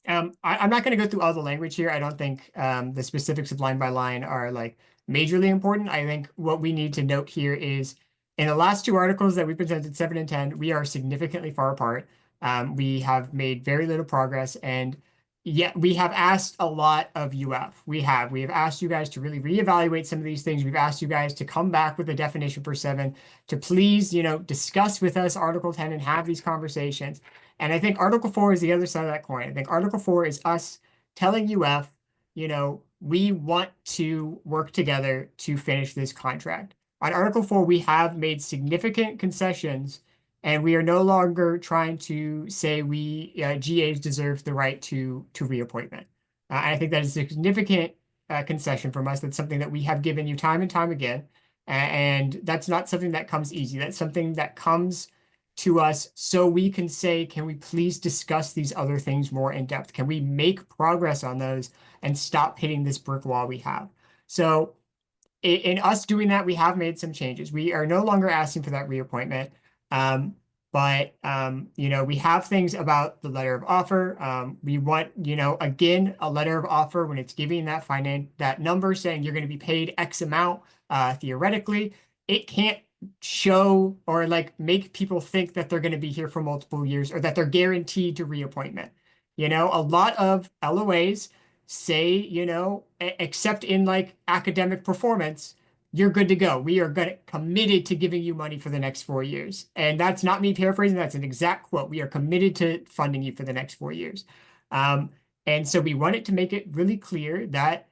I'm not going to go through all the language here. I don't think the specifics of line by line are like majorly important. I think what we need to note here is in the last two articles that we presented, 7 and 10, we are significantly far apart. We have made very little progress, and yet we have asked a lot of UF. We have asked you guys to really reevaluate some of these things. We've asked you guys to come back with a definition for 7, to please, you know, discuss with us Article 10 and have these conversations. And I think Article 4 is the other side of that coin. I think Article 4 is us telling UF, you know, we want to work together to finish this contract. On Article 4, we have made significant concessions, and we are no longer trying to say we GAs deserve the right to reappointment. I think that is a significant concession from us. That's something that we have given you time and time again. And that's not something that comes easy. That's something that comes to us so we can say, can we please discuss these other things more in depth? Can we make progress on those and stop hitting this brick wall we have? So in us doing that, we have made some changes. We are no longer asking for that reappointment. But you know, we have things about the letter of offer. We want, you know, again, a letter of offer when it's giving that number saying you're going to be paid X amount, theoretically. It can't show or like make people think that they're going to be here for multiple years or that they're guaranteed to reappointment. You know, a lot of LOAs say, you know, except in like academic performance, you're good to go. We are committed to giving you money for the next 4 years. And that's not me paraphrasing. That's an exact quote. We are committed to funding you for the next 4 years. And so we wanted to make it really clear that,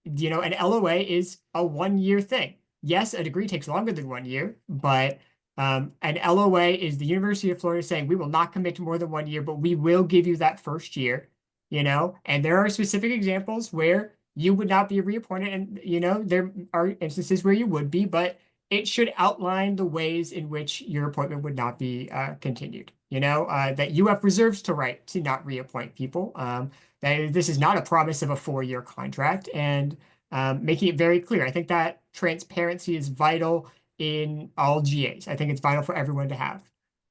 you know, an LOA is a 1-year thing. Yes, a degree takes longer than 1 year, but an LOA is the University of Florida saying we will not commit to more than 1 year, but we will give you that first year, you know, and there are specific examples where you would not be reappointed, and you know there are instances where you would be, but it should outline the ways in which your appointment would not be continued. That you have reserves to right to not reappoint people. That this is not a promise of a 4-year contract, and making it very clear. I think that transparency is vital in all GAs. I think it's vital for everyone to have.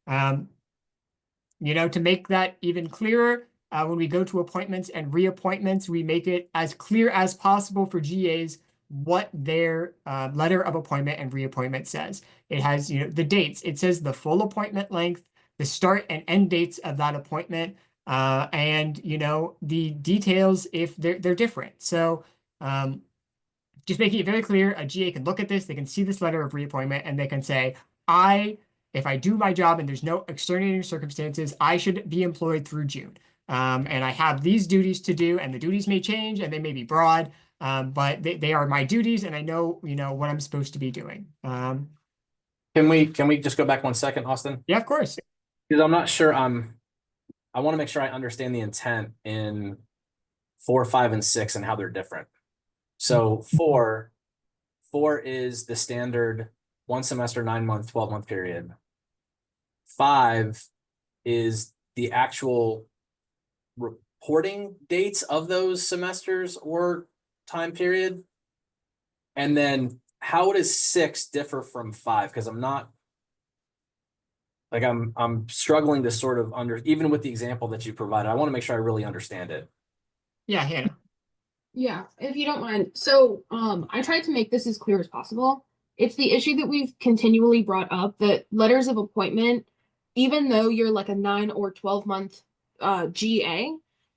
To make that even clearer, when we go to appointments and reappointments, we make it as clear as possible for GAs what their letter of appointment and reappointment says. It has, the dates. It says the full appointment length, the start and end dates of that appointment, and the details if they're different. So just making it very clear, a GA can look at this, they can see this letter of reappointment, and they can say, if I do my job and there's no extenuating circumstances, I should be employed through June. And I have these duties to do, and the duties may change and they may be broad, but they are my duties, and I know, what I'm supposed to be doing. Can we just go back 1 second, Austin? Yeah, of course. Because I'm not sure I want to make sure I understand the intent in 4, 5, and 6 and how they're different. So 4 is the standard 1 semester, 9-month, 12-month period. 5 is the actual reporting dates of those semesters or time period. And then how does 6 differ from 5? Because I'm struggling to sort of even with the example that you provided, I want to make sure I really understand it. Yeah, Hannah. Yeah, if you don't mind. So I tried to make this as clear as possible. It's the issue that we've continually brought up, that letters of appointment, even though you're like a 9 or 12-month GA,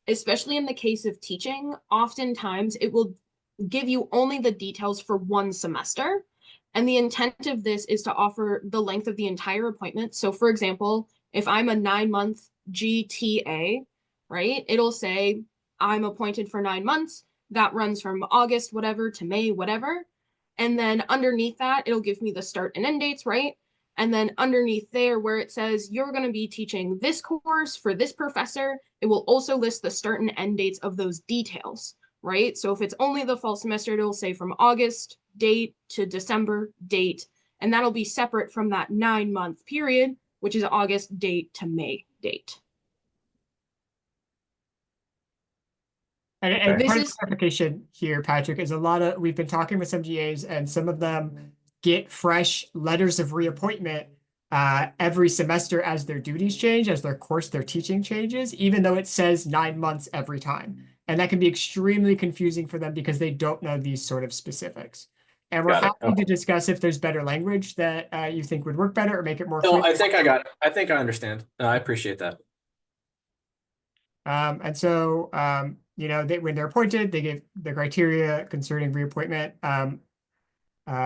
especially in the case of teaching, oftentimes it will give you only the details for 1 semester. And the intent of this is to offer the length of the entire appointment. So for example, if I'm a 9-month GTA, right, it'll say I'm appointed for 9 months. That runs from August, whatever, to May, whatever. And then underneath that, it'll give me the start and end dates, right? And then underneath there, where it says you're going to be teaching this course for this professor, it will also list the start and end dates of those details, right? So if it's only the fall semester, it'll say from August date to December date, and that'll be separate from that 9-month period, which is August date to May date. And This part of is- the clarification here, Patrick, is we've been talking with some GAs, and some of them get fresh letters of reappointment every semester as their duties change, as their teaching changes, even though it says 9 months every time. And that can be extremely confusing for them because they don't know these sort of specifics. And we're happy to discuss if there's better language that you think would work better or make it more No, clear. I think I understand. I appreciate that. And so, when they're appointed, they give the criteria concerning reappointment.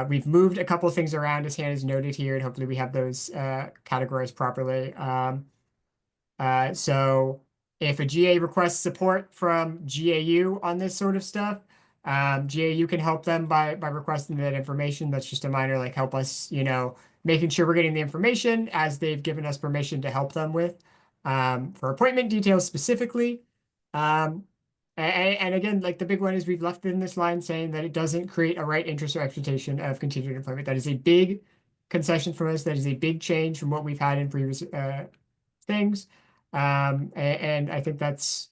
We've moved a couple of things around, as Hannah's noted here, and hopefully we have those categorized properly. So if a GA requests support from GAU on this sort of stuff, GAU can help them by requesting that information. That's just a minor, help us, making sure we're getting the information as they've given us permission to help them with. For appointment details specifically. And again, the big one is we've left in this line saying that it doesn't create a right, interest, or expectation of continued employment. That is a big concession from us. That is a big change from what we've had in previous things. And I think that's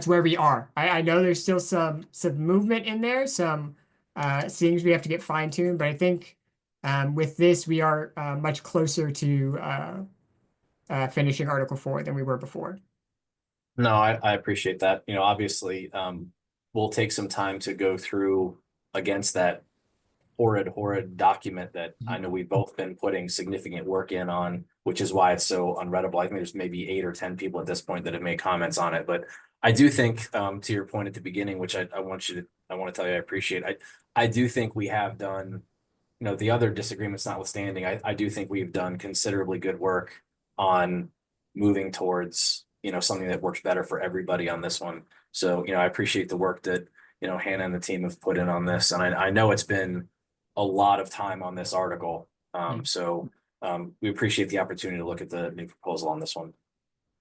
where we are. I know there's still some movement in there, some things we have to get fine-tuned, but I think with this, we are much closer to finishing Article 4 than we were before. No, I appreciate that. Obviously, we'll take some time to go through against that horrid document that I know we've both been putting significant work in on, which is why it's so unreadable. I think there's maybe 8 or 10 people at this point that have made comments on it. But I do think, to your point at the beginning, which I want to tell you I appreciate. I do think we have done, the other disagreements notwithstanding, I do think we've done considerably good work on moving towards something that works better for everybody on this one. So I appreciate the work that Hannah and the team have put in on this, and I know it's been a lot of time on this article. So we appreciate the opportunity to look at the new proposal on this one.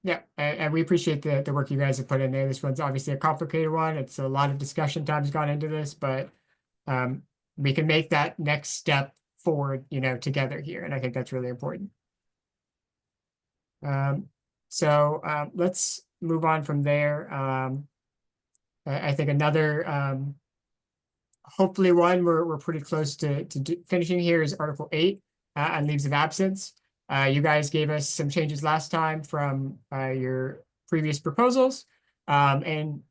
Yeah, and we appreciate the work you guys have put in there. This one's obviously a complicated one. It's a lot of discussion time's gone into this, but we can make that next step forward, you know, together here. And I think that's really important. Let's move on from there. I think another, hopefully one we're pretty close to finishing here is Article 8 on leaves of absence. You guys gave us some changes last time from your previous proposals. And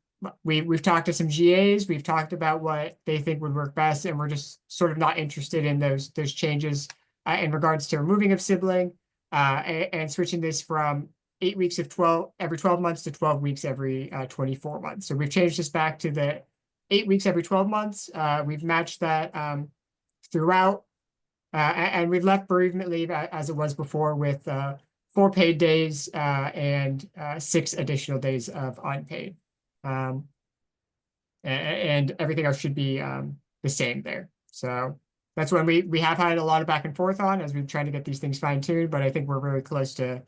we've talked to some GAs, we've talked about what they think would work best, and we're just sort of not interested in those changes in regards to removing of sibling and switching this from 8 weeks of every 12 months to 12 weeks every 24 months. So we've changed this back to the 8 weeks every 12 months. We've matched that throughout, and we've left bereavement leave as it was before with 4 paid days and 6 additional days of unpaid. And everything else should be the same there. So that's when we have had a lot of back and forth on as we've tried to get these things fine tuned, but I think we're really close to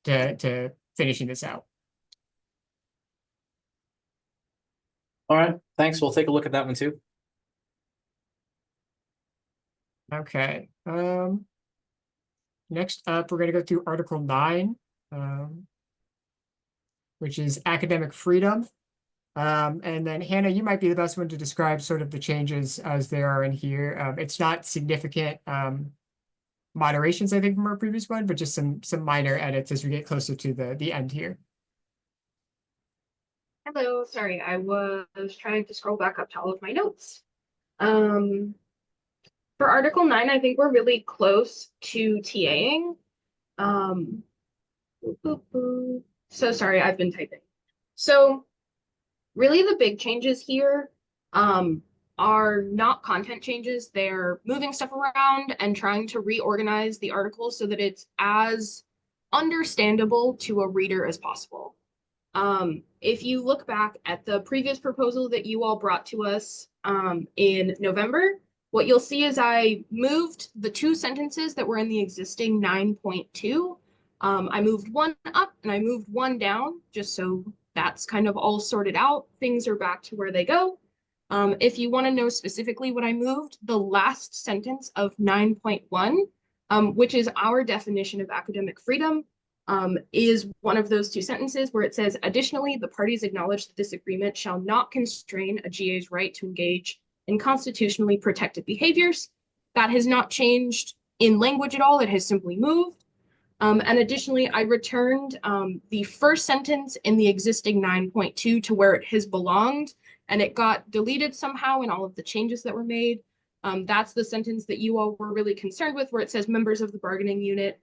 finishing this out. All right, thanks. We'll take a look at that one too. Okay. Next up, we're going to go through Article 9, which is academic freedom. And then Hannah, you might be the best one to describe sort of the changes as they are in here. It's not significant moderations, I think, from our previous one, but just some minor edits as we get closer to the end here. Hello, sorry, I was trying to scroll back up to all of my notes. For Article 9, I think we're really close to TAing. So sorry, I've been typing. So really the big changes here are not content changes. They're moving stuff around and trying to reorganize the article so that it's as understandable to a reader as possible. If you look back at the previous proposal that you all brought to us in November, what you'll see is I moved the 2 sentences that were in the existing 9.2. I moved one up and I moved one down, just so that's kind of all sorted out. Things are back to where they go. If you want to know specifically what I moved, the last sentence of 9.1, which is our definition of academic freedom, is one of those 2 sentences where it says, additionally, the parties acknowledge that this agreement shall not constrain a GA's right to engage in constitutionally protected behaviors. That has not changed in language at all. It has simply moved. And additionally, I returned the first sentence in the existing 9.2 to where it has belonged, and it got deleted somehow in all of the changes that were made. That's the sentence that you all were really concerned with, where it says members of the bargaining unit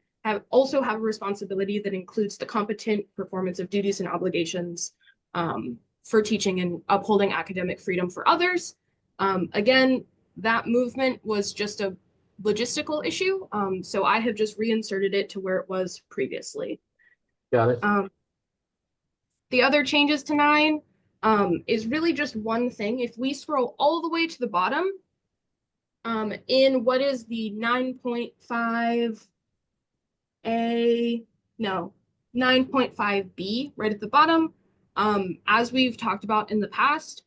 also have a responsibility that includes the competent performance of duties and obligations for teaching and upholding academic freedom for others. Again, that movement was just a logistical issue, so I have just reinserted it to where it was previously. Got it. The other changes to 9 is really just one thing. If we scroll all the way to the bottom, in what is the 9.5B, right at the bottom, as we've talked about in the past,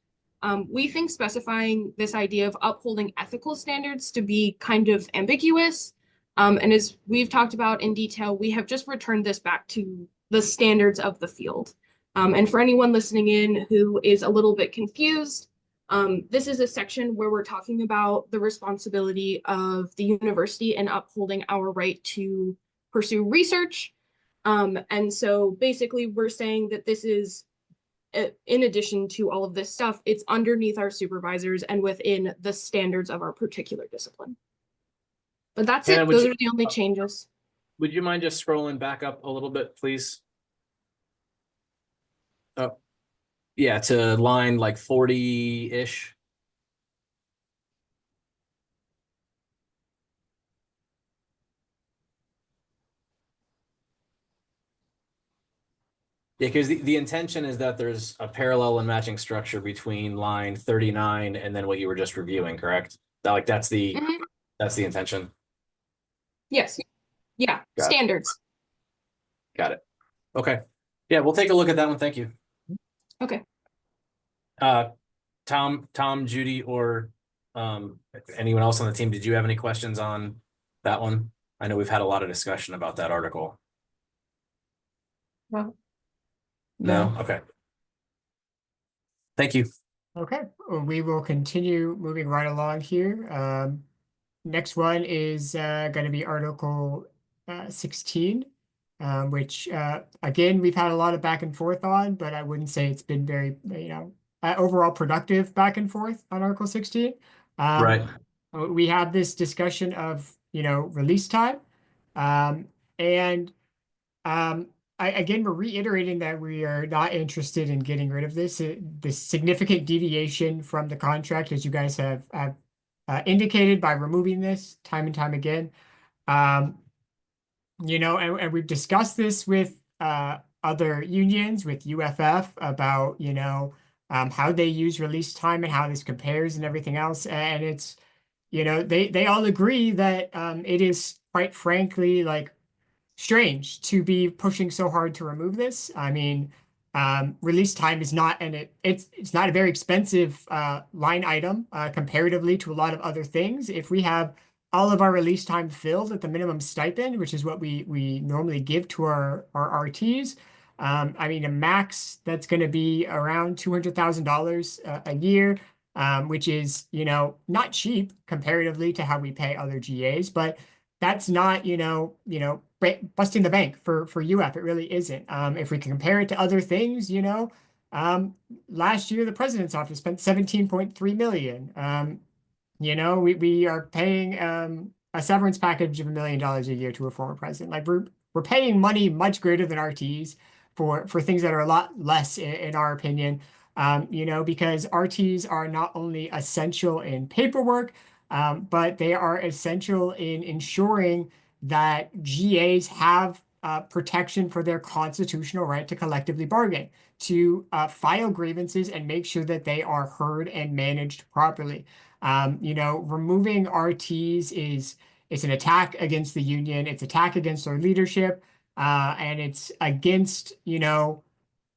we think specifying this idea of upholding ethical standards to be kind of ambiguous. And as we've talked about in detail, we have just returned this back to the standards of the field. And for anyone listening in who is a little bit confused, this is a section where we're talking about the responsibility of the university in upholding our right to pursue research. And so basically we're saying that this is, in addition to all of this stuff, it's underneath our supervisors and within the standards of our particular discipline. But that's it. Those are the only changes. Would you mind just scrolling back up a little bit, please? Oh, yeah, to line like 40-ish. Yeah, because the intention is that there's a parallel and matching structure between line 39 and then what you were just reviewing, correct? That's the intention. Yes. Yeah. Got Standards. Got it. Okay. Yeah, we'll take a look at that one. Thank you. Okay. Tom, Judy, or Anyone else on the team, did you have any questions on that one? I know we've had a lot of discussion about that article. Well, No? Okay. Thank you. Okay, well, we will continue moving right along here. Next one is going to be Article 16, which again we've had a lot of back and forth on, but I wouldn't say it's been very overall productive back and forth on Article 16. Right. We have this discussion of release time, and again, we're reiterating that we are not interested in getting rid of this. This significant deviation from the contract, as you guys have indicated by removing this time and time again. And we've discussed this with other unions, with UFF, about how they use release time and how this compares and everything else. And it's they all agree that it is quite frankly like strange to be pushing so hard to remove this. I mean, release time is not, and it's not a very expensive line item comparatively to a lot of other things. If we have all of our release time filled at the minimum stipend, which is what we normally give to our RTs, I mean, a max that's going to be around $200,000 a year, which is not cheap comparatively to how we pay other GAs, but that's not busting the bank for UF. It really isn't. If we can compare it to other things, last year the president's office spent 17.3 million. We are paying a severance package of $1 million a year to a former president. Like we're paying money much greater than RTs for things that are a lot less in our opinion. Because RTs are not only essential in paperwork, but they are essential in ensuring that GAs have protection for their constitutional right to collectively bargain, to file grievances and make sure that they are heard and managed properly. Removing RTs is an attack against the union. It's attack against our leadership, and it's against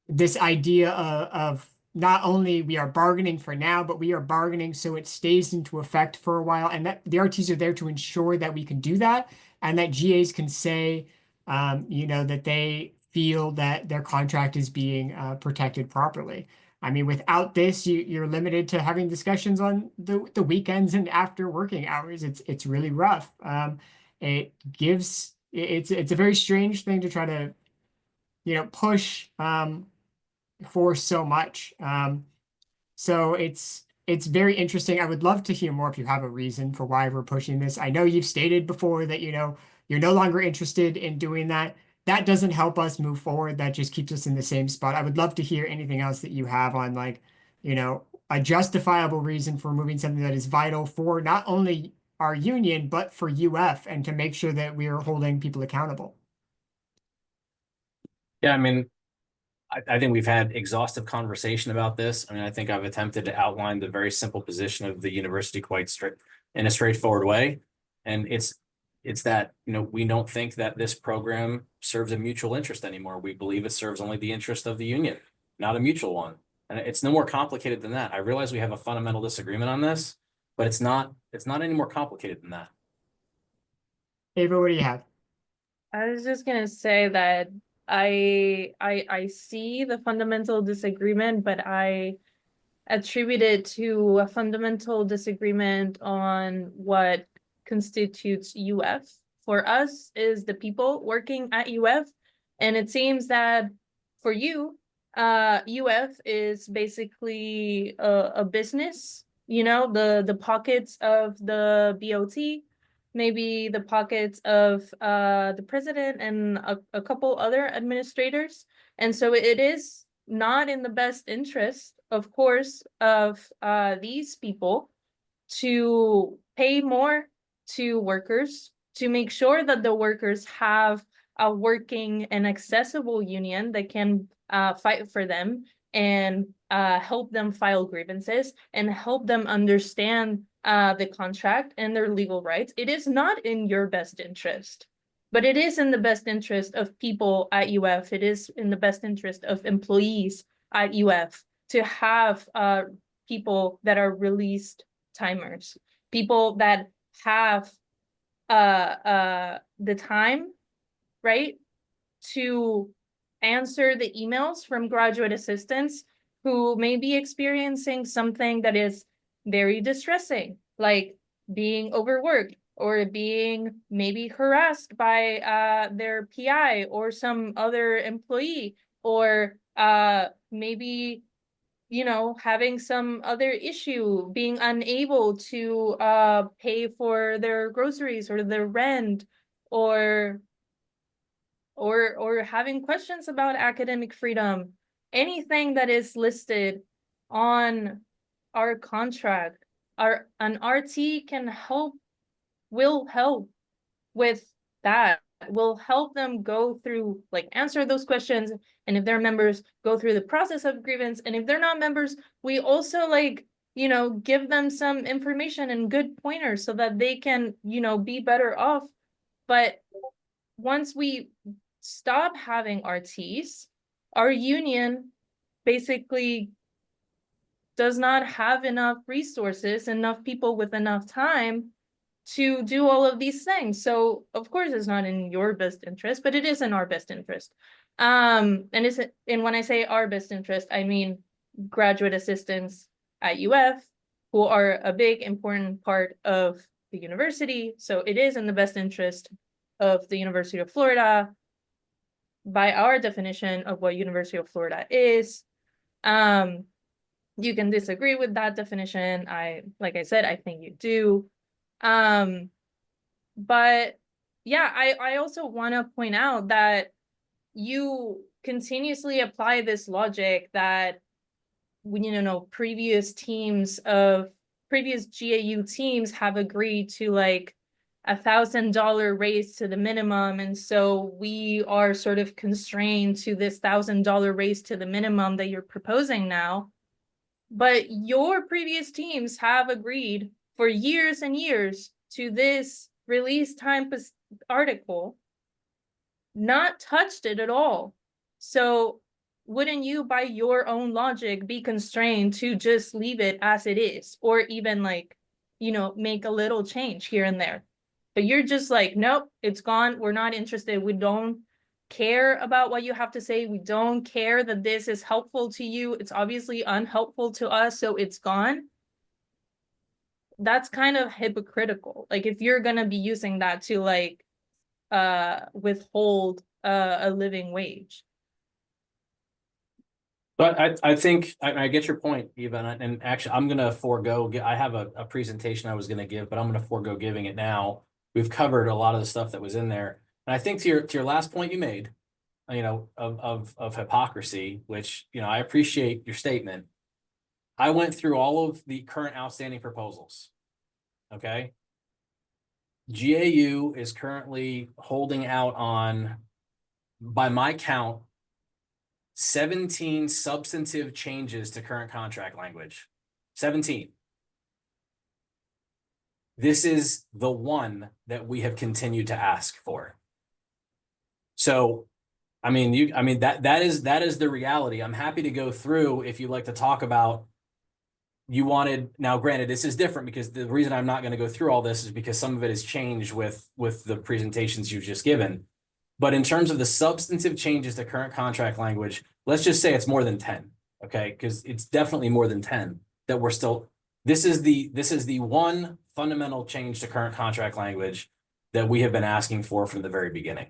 this idea of not only we are bargaining for now, but we are bargaining so it stays into effect for a while, and that the RTs are there to ensure that we can do that, and that GAs can say, that they feel that their contract is being protected properly. I mean, without this, you're limited to having discussions on the weekends and after working hours. It's really rough. It's a very strange thing to try to push for so much. So it's very interesting. I would love to hear more if you have a reason for why we're pushing this. I know you've stated before that you're no longer interested in doing that. That doesn't help us move forward. That just keeps us in the same spot. I would love to hear anything else that you have on a justifiable reason for removing something that is vital for not only our union, but for UF, and to make sure that we are holding people accountable. Yeah, I mean, I think we've had exhaustive conversation about this. I mean, I think I've attempted to outline the very simple position of the university quite in a straightforward way. And it's that, we don't think that this program serves a mutual interest anymore. We believe it serves only the interest of the union, not a mutual one. And it's no more complicated than that. I realize we have a fundamental disagreement on this, but it's not any more complicated than that. Ava, what do you have? I was just gonna say that I see the fundamental disagreement, but I attribute it to a fundamental disagreement on what constitutes UF. For us is the people working at UF, and it seems that for you, UF is basically a business, the pockets of the BOT, maybe the pockets of the president and a couple other administrators. And so it is not in the best interest, of course, of these people to pay more to workers, to make sure that the workers have a working and accessible union that can fight for them and help them file grievances and help them understand the contract and their legal rights. It is not in your best interest, but it is in the best interest of people at UF. It is in the best interest of employees at UF to have people that are released timers, people that have the time, right, to answer the emails from graduate assistants who may be experiencing something that is very distressing, like being overworked or being maybe harassed by their PI or some other employee, or maybe, you know, having some other issue, being unable to pay for their groceries or their rent, or having questions about academic freedom. Anything that is listed on our contract, an RT can help, will help with that, will help them go through, like, answer those questions. And if they're members, go through the process of grievance. And if they're not members, we also, like, you know, give them some information and good pointers so that they can, you know, be better off. But once we stop having RTs, our union basically does not have enough resources, enough people with enough time to do all of these things. So of course it's not in your best interest, but it is in our best interest. And when I say our best interest, I mean graduate assistants at UF, who are a big important part of the university. So it is in the best interest of the University of Florida by our definition of what University of Florida is. You can disagree with that definition. Like I said, I think you do. But yeah, I also want to point out that you continuously apply this logic that, you know, previous GAU teams have agreed to like $1,000 raise to the minimum, and so we are sort of constrained to this $1,000 raise to the minimum that you're proposing now. But your previous teams have agreed for years and years to this release time article, not touched it at all. So wouldn't you, by your own logic, be constrained to just leave it as it is, or even, like, you know, make a little change here and there? But you're just like, nope, it's gone. We're not interested. We don't care about what you have to say. We don't care that this is helpful to you. It's obviously unhelpful to us, so it's gone. That's kind of hypocritical. Like, if you're gonna be using that to like withhold a living wage. But I think I get your point, Eva, and actually I'm gonna forego. I have a presentation I was gonna give, but I'm gonna forego giving it now. We've covered a lot of the stuff that was in there, and I think to your last point you made, you know, of hypocrisy, which, you know, I appreciate your statement. I went through all of the current outstanding proposals. Okay. GAU is currently holding out on, by my count, 17 substantive changes to current contract language. 17. This is the one that we have continued to ask for. So, I mean, that is the reality. I'm happy to go through if you'd like to talk about. You wanted, now granted, this is different because the reason I'm not going to go through all this is because some of it has changed with the presentations you've just given. But in terms of the substantive changes to current contract language, let's just say it's more than 10, okay? Because it's definitely more than 10 that we're still, this is the one fundamental change to current contract language that we have been asking for from the very beginning.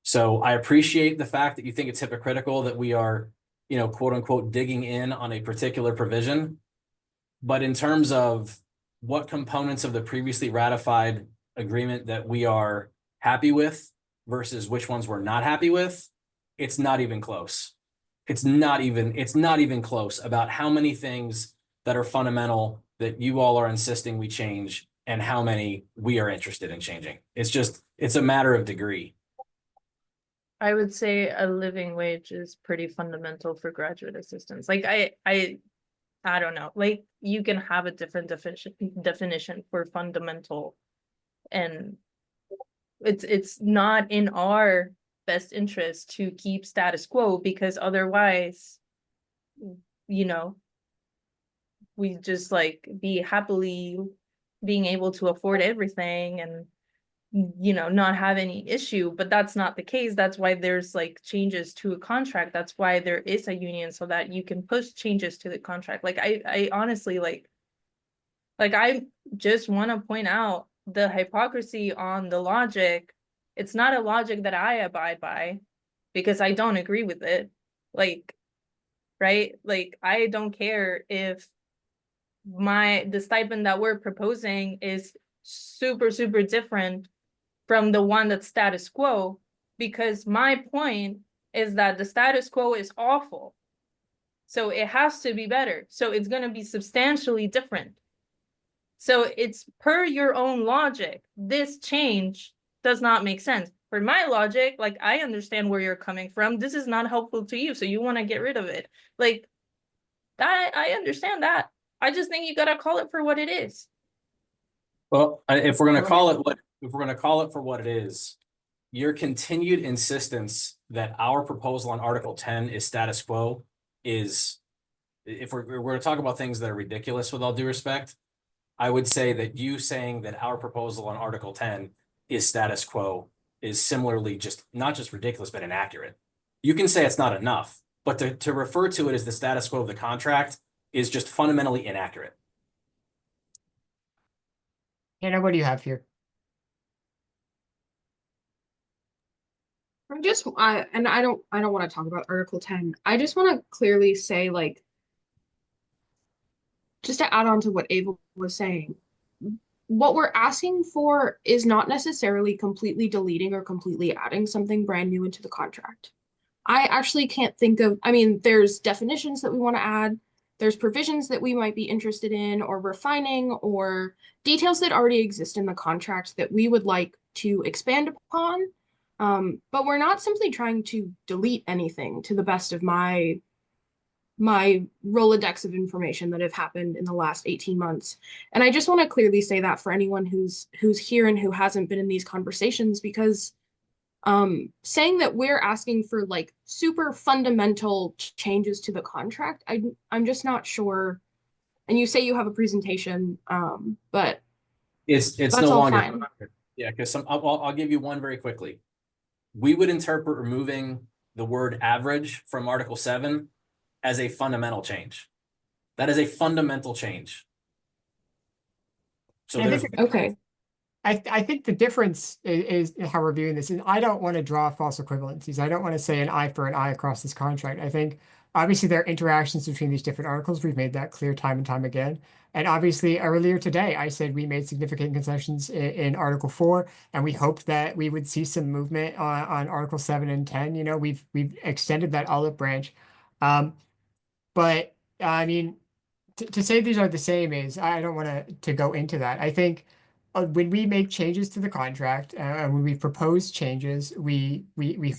So I appreciate the fact that you think it's hypocritical that we are, you know, quote unquote, digging in on a particular provision. But in terms of what components of the previously ratified agreement that we are happy with versus which ones we're not happy with, it's not even close. It's not even close about how many things that are fundamental that you all are insisting we change and how many we are interested in changing. It's a matter of degree. I would say a living wage is pretty fundamental for graduate assistants. Like, I don't know, like, you can have a different definition for fundamental, and it's not in our best interest to keep status quo, because otherwise, you know, we just like be happily being able to afford everything and not have any issue, but that's not the case. That's why there's like changes to a contract. That's why there is a union, so that you can push changes to the contract. Like I honestly like I just want to point out the hypocrisy on the logic. It's not a logic that I abide by because I don't agree with it. Like, right? Like, I don't care if the stipend that we're proposing is super, super different from the one that's status quo, because my point is that the status quo is awful. So it has to be better. So it's going to be substantially different. So it's per your own logic. This change does not make sense. For my logic, like, I understand where you're coming from. This is not helpful to you, so you want to get rid of it. Like, that, I understand that. I just think you got to call it for what it is. Well, if we're going to call it for what it is, your continued insistence that our proposal on Article 10 is status quo is, if we're going to talk about things that are ridiculous, with all due respect, I would say that you saying that our proposal on Article 10 is status quo is similarly just not just ridiculous, but inaccurate. You can say it's not enough, but to refer to it as the status quo of the contract is just fundamentally inaccurate. Hannah, what do you have here? I don't want to talk about Article 10. I just want to clearly say, like, just to add on to what Ava was saying, what we're asking for is not necessarily completely deleting or completely adding something brand new into the contract. I actually can't think of, I mean, there's definitions that we want to add, there's provisions that we might be interested in or refining, or details that already exist in the contract that we would like to expand upon. But we're not simply trying to delete anything, to the best of my Rolodex of information that have happened in the last 18 months. And I just want to clearly say that for anyone who's here and who hasn't been in these conversations, because saying that we're asking for like super fundamental changes to the contract, I'm just not sure. And you say you have a presentation, but It's that's no all longer. fine. Yeah, because I'll give you one very quickly. We would interpret removing the word average from Article 7 as a fundamental change. That is a fundamental change. So Yeah, there's Okay. I think the difference is how we're viewing this. And I don't want to draw false equivalencies. I don't want to say an eye for an eye across this contract. I think obviously there are interactions between these different articles. We've made that clear time and time again. And obviously earlier today, I said we made significant concessions in Article 4, and we hoped that we would see some movement on Article 7 and 10. You know, we've extended that olive branch. But I mean, to say these are the same is, I don't want to go into that. I think when we make changes to the contract, and when we propose changes, we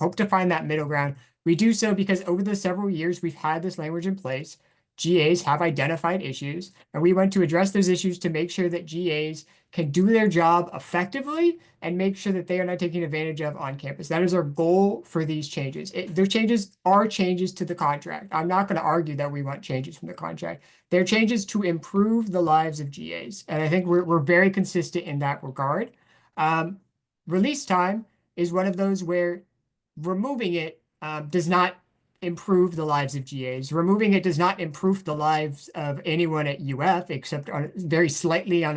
hope to find that middle ground. We do so because over the several years we've had this language in place, GAs have identified issues, and we want to address those issues to make sure that GAs can do their job effectively and make sure that they are not taken advantage of on campus. That is our goal for these changes. Their changes are changes to the contract. I'm not going to argue that we want changes from the contract. They're changes to improve the lives of GAs. And I think we're very consistent in that regard. Release time is one of those where removing it does not improve the lives of GAs. Removing it does not improve the lives of anyone at UF, except very slightly on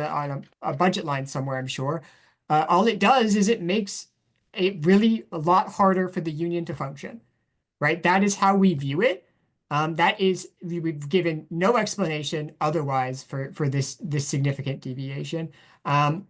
a budget line somewhere, I'm sure. All it does is it makes it really a lot harder for the union to function, right? That is how we view it. That is, we've given no explanation otherwise for this significant deviation. And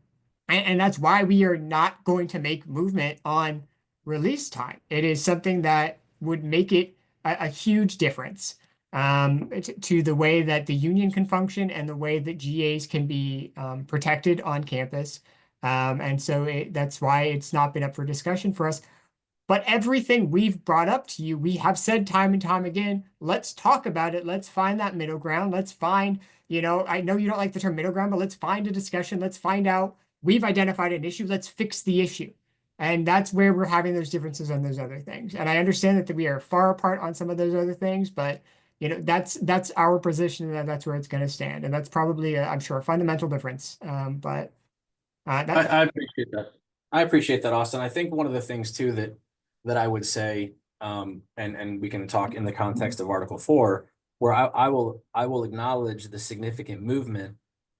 that's why we are not going to make movement on release time. It is something that would make it a huge difference to the way that the union can function and the way that GAs can be protected on campus. And so that's why it's not been up for discussion for us. But everything we've brought up to you, we have said time and time again, let's talk about it. Let's find that middle ground. Let's find, I know you don't like the term middle ground, but let's find a discussion. Let's find out, we've identified an issue. Let's fix the issue. And that's where we're having those differences on those other things. And I understand that we are far apart on some of those other things, but you know, that's our position, and that's where it's going to stand, and that's probably, I'm sure, a fundamental difference. But that, I appreciate that. I appreciate that, Austin. I think one of the things too that I would say, and we can talk in the context of Article 4, where I will acknowledge the significant movement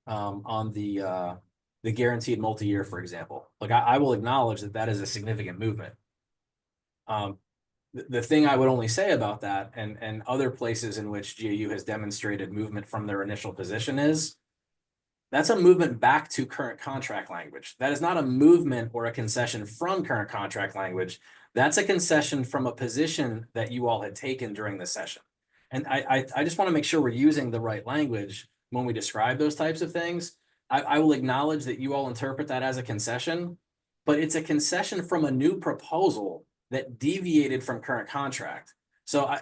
on the guaranteed multi-year, for example. Like I will acknowledge that is a significant movement. The thing I would only say about that, and other places in which GAU has demonstrated movement from their initial position, is that's a movement back to current contract language. That is not a movement or a concession from current contract language. That's a concession from a position that you all had taken during the session. And I just want to make sure we're using the right language when we describe those types of things. I will acknowledge that you all interpret that as a concession, but it's a concession from a new proposal that deviated from current contract. So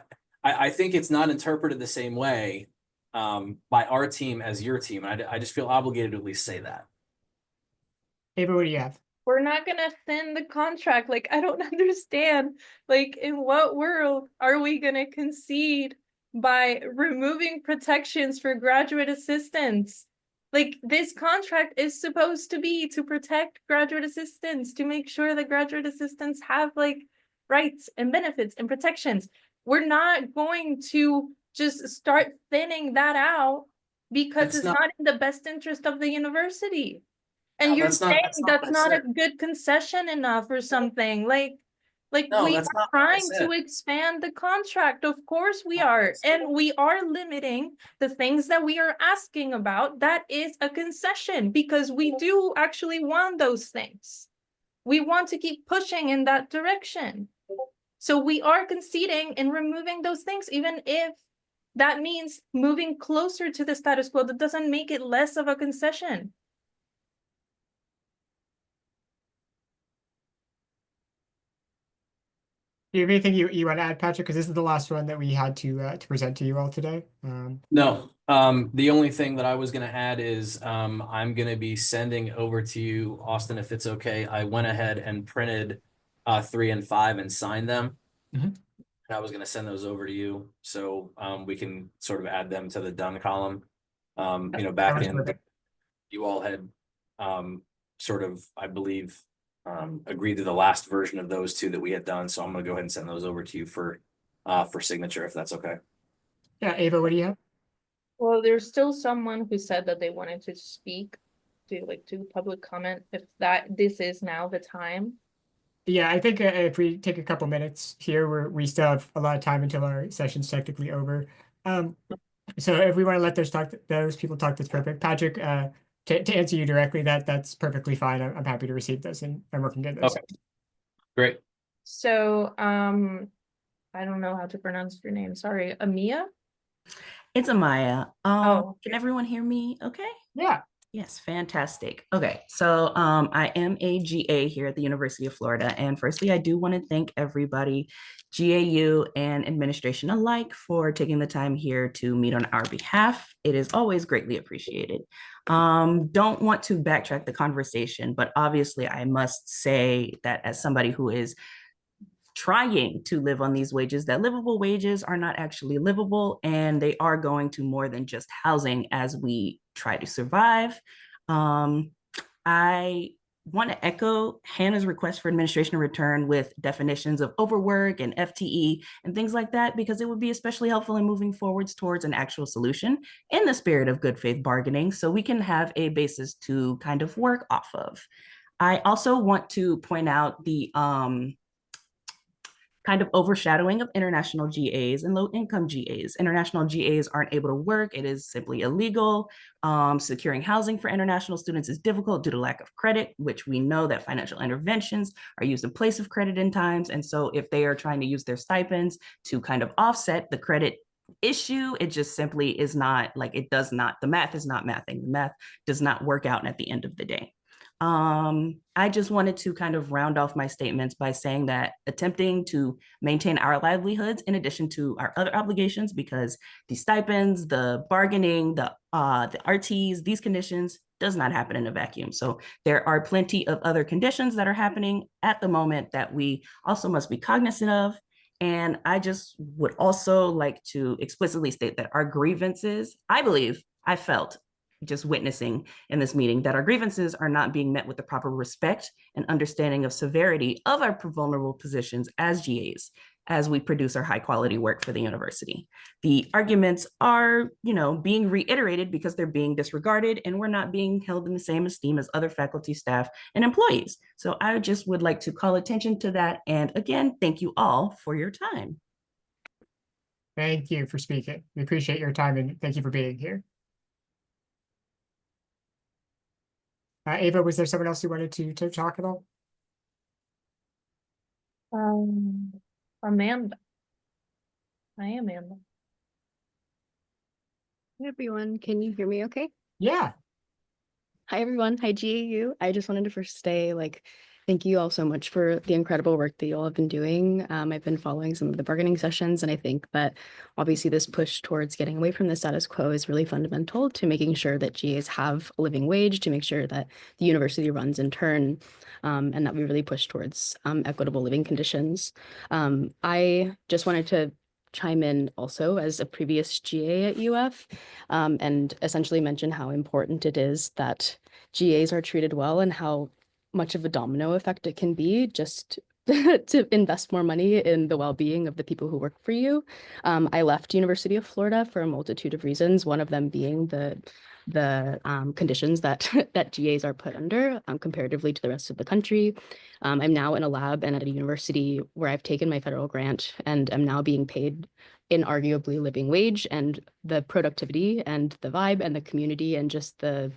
I think it's not interpreted the same way by our team as your team. I just feel obligated to at least say that. Ava, what do you have? We're not gonna thin the contract. Like, I don't understand. Like, in what world are we gonna concede by removing protections for graduate assistants? Like, this contract is supposed to be to protect graduate assistants, to make sure that graduate assistants have like rights and benefits and protections. We're not going to just start thinning that out because it's not in the best interest of the university. And No, you're that's not- saying that's not that's what I not a said. good concession enough or something. Like No, we that's are not what I trying said. to expand the contract. Of course we No, are. that's- And we are limiting the things that we are asking about. That is a concession because we do actually want those things. We want to keep pushing in that direction. So we are conceding and removing those things, even if that means moving closer to the status quo. That doesn't make it less of a concession. Do you have anything you want to add, Patrick? Because this is the last one that we had to present to you all today. No, the only thing that I was going to add is I'm going to be sending over to you, Austin, if it's okay. I went ahead and printed 3 and 5 and signed them. Mhm. And I was going to send those over to you so we can sort of add them to the done column. You know, back was in, perfect. you all had sort of, I believe, agreed to the last version of those two that we had done. So I'm going to go ahead and send those over to you for signature, if that's okay. Yeah, Ava, what do you have? Well, there's still someone who said that they wanted to speak, do public comment, if this is now the time. Yeah, I think if we take a couple minutes here, we still have a lot of time until our session's technically over. So if we want to let those people talk, that's perfect. Patrick, to answer you directly, that's perfectly fine. I'm happy to receive those and working on those. Okay. Great. So, I don't know how to pronounce your name. Sorry, Amia? It's Amaya. Oh. Can everyone hear me okay? Yeah. Yes, fantastic. Okay, so I am a GA here at the University of Florida. And firstly, I do want to thank everybody, GAU and administration alike, for taking the time here to meet on our behalf. It is always greatly appreciated. Don't want to backtrack the conversation, but obviously I must say that as somebody who is trying to live on these wages, that livable wages are not actually livable, and they are going to more than just housing as we try to survive. I want to echo Hannah's request for administration to return with definitions of overwork and FTE and things like that, because it would be especially helpful in moving forwards towards an actual solution in the spirit of good faith bargaining, so we can have a basis to kind of work off of. I also want to point out the kind of overshadowing of international GAs and low-income GAs. International GAs aren't able to work. It is simply illegal. Securing housing for international students is difficult due to lack of credit, which we know that financial interventions are used in place of credit in times. And so if they are trying to use their stipends to kind of offset the credit issue, it just simply is not, like, it does not, the math is not mathing. The math does not work out at the end of the day. I just wanted to kind of round off my statements by saying that attempting to maintain our livelihoods in addition to our other obligations, because the stipends, the bargaining, the RTs, these conditions does not happen in a vacuum. So there are plenty of other conditions that are happening at the moment that we also must be cognizant of. And I just would also like to explicitly state that our grievances, I felt just witnessing in this meeting that our grievances are not being met with the proper respect and understanding of severity of our vulnerable positions as GAs as we produce our high quality work for the university. The arguments are, being reiterated because they're being disregarded and we're not being held in the same esteem as other faculty, staff, and employees. So I just would like to call attention to that. And again, thank you all for your time. Thank you for speaking. We appreciate your time and thank you for being here. Ava, was there someone else you wanted to talk about? Amanda. Hi, Amanda. Hi everyone, can you hear me okay? Yeah. Hi everyone, hi GAU. I just wanted to first say thank you all so much for the incredible work that you all have been doing. I've been following some of the bargaining sessions and I think that obviously this push towards getting away from the status quo is really fundamental to making sure that GAs have a living wage, to make sure that the university runs in turn, and that we really push towards equitable living conditions. I just wanted to chime in also as a previous GA at UF, and essentially mention how important it is that GAs are treated well and how much of a domino effect it can be just to invest more money in the well-being of the people who work for you. I left University of Florida for a multitude of reasons, one of them being the conditions that GAs are put under comparatively to the rest of the country. I'm now in a lab and at a university where I've taken my federal grant and I'm now being paid in arguably living wage, and the productivity and the vibe and the community and just the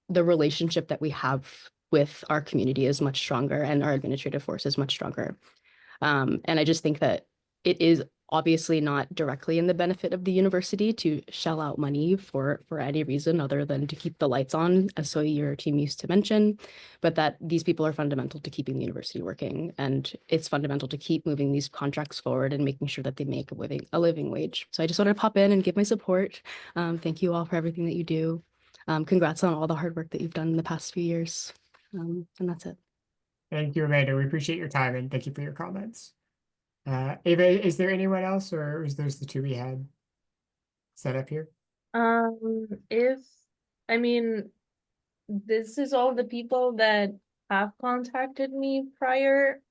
relationship that we have with our community is much stronger and our administrative force is much stronger. And I just think that it is obviously not directly in the benefit of the university to shell out money for any reason other than to keep the lights on, as so your team used to mention, but that these people are fundamental to keeping the university working. And it's fundamental to keep moving these contracts forward and making sure that they make a living wage. So I just wanted to pop in and give my support. Thank you all for everything that you do. Congrats on all the hard work that you've done in the past few years. And that's it. Thank you, Amanda. We appreciate your time and thank you for your comments. Ava, is there anyone else or is those the two we had set up here? This is all the people that have contacted me prior.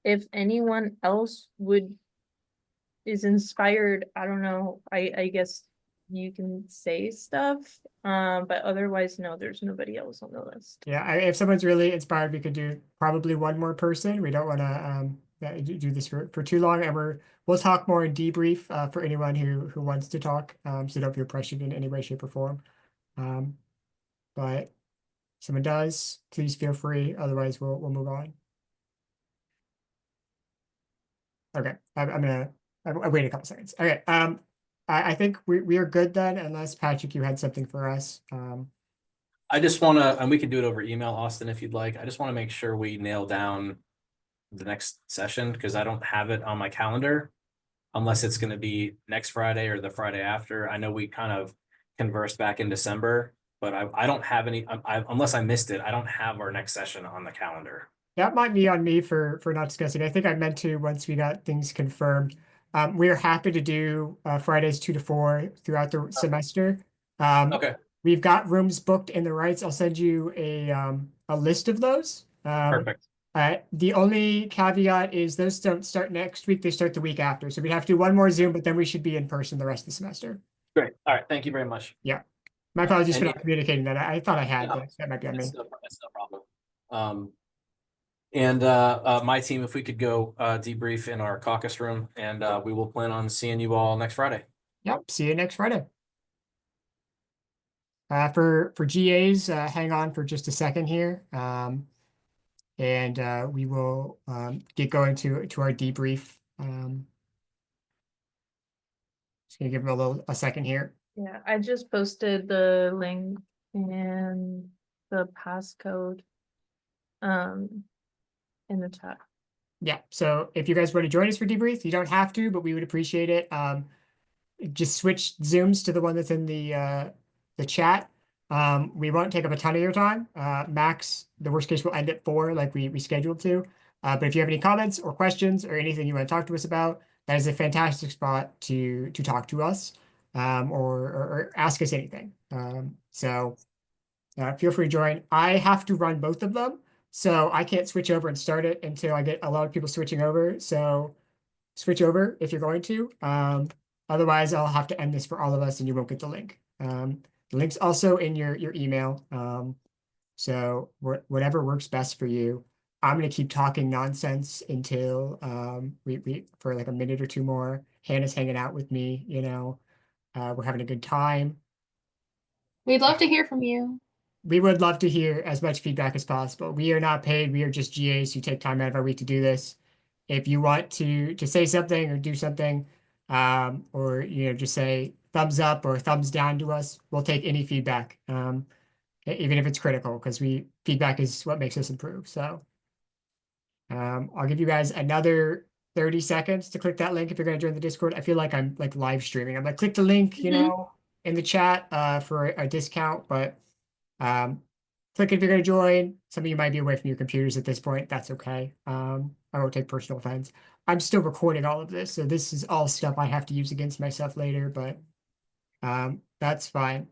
If anyone else is inspired, I don't know, I guess you can say stuff, but otherwise, no, there's nobody else on the list. Yeah, if someone's really inspired, we could do probably one more person. We don't want to do this for too long, and we'll talk more in debrief for anyone who wants to talk. So don't feel pressured in any way, shape, or form. But if someone does, please feel free. Otherwise, we'll move on. Okay, I'm wait a couple seconds. Okay, I think we are good then, unless Patrick, you had something for us. I just want to, and we can do it over email, Austin, if you'd like. I just want to make sure we nail down the next session because I don't have it on my calendar unless it's going to be next Friday or the Friday after. I know we kind of conversed back in December, but I don't have any, unless I missed it, I don't have our next session on the calendar. That might be on me for not discussing. I think I meant to once we got things confirmed. We are happy to do Fridays 2 to 4 throughout the semester. Okay. We've got rooms booked in the Rights. I'll send you a list of those. Perfect. The only caveat is those don't start next week. They start the week after. So we have to do one more Zoom, but then we should be in person the rest of the semester. Great. All right. Thank you very much. Yeah. My apologies for And not communicating that. I thought I had, No, but that might be on me. That's no problem. And my team, if we could go debrief in our caucus room, and we will plan on seeing you all next Friday. Yep. See you next Friday. For GAs, hang on for just a second here. And we will get going to our debrief. Just gonna give them a second here. Yeah, I just posted the link and the passcode in the chat. Yeah, so if you guys want to join us for debrief, you don't have to, but we would appreciate it. Just switch Zooms to the one that's in the chat. We won't take up a ton of your time. Max, the worst case will end at 4 like we scheduled to. But if you have any comments or questions or anything you want to talk to us about, that is a fantastic spot to talk to us, or ask us anything. So feel free to join. I have to run both of them, so I can't switch over and start it until I get a lot of people switching over. So switch over if you're going to. Otherwise, I'll have to end this for all of us and you won't get the link. The link's also in your email. So whatever works best for you. I'm going to keep talking nonsense until we for like a minute or two more. Hannah's hanging out with me, you know. We're having a good time. We'd love to hear from you. We would love to hear as much feedback as possible. We are not paid. We are just GAs who take time out of our week to do this. If you want to say something or do something, or just say thumbs up or thumbs down to us, we'll take any feedback, even if it's critical, because feedback is what makes us improve. So I'll give you guys another 30 seconds to click that link if you're going to join the Discord. I feel like I'm like live streaming. I'm like, click the link, in the chat for a discount, but click if you're going to join. Some of you might be away from your computers at this point. That's okay. I won't take personal offense. I'm still recording all of this, so this is all stuff I have to use against myself later, but that's fine.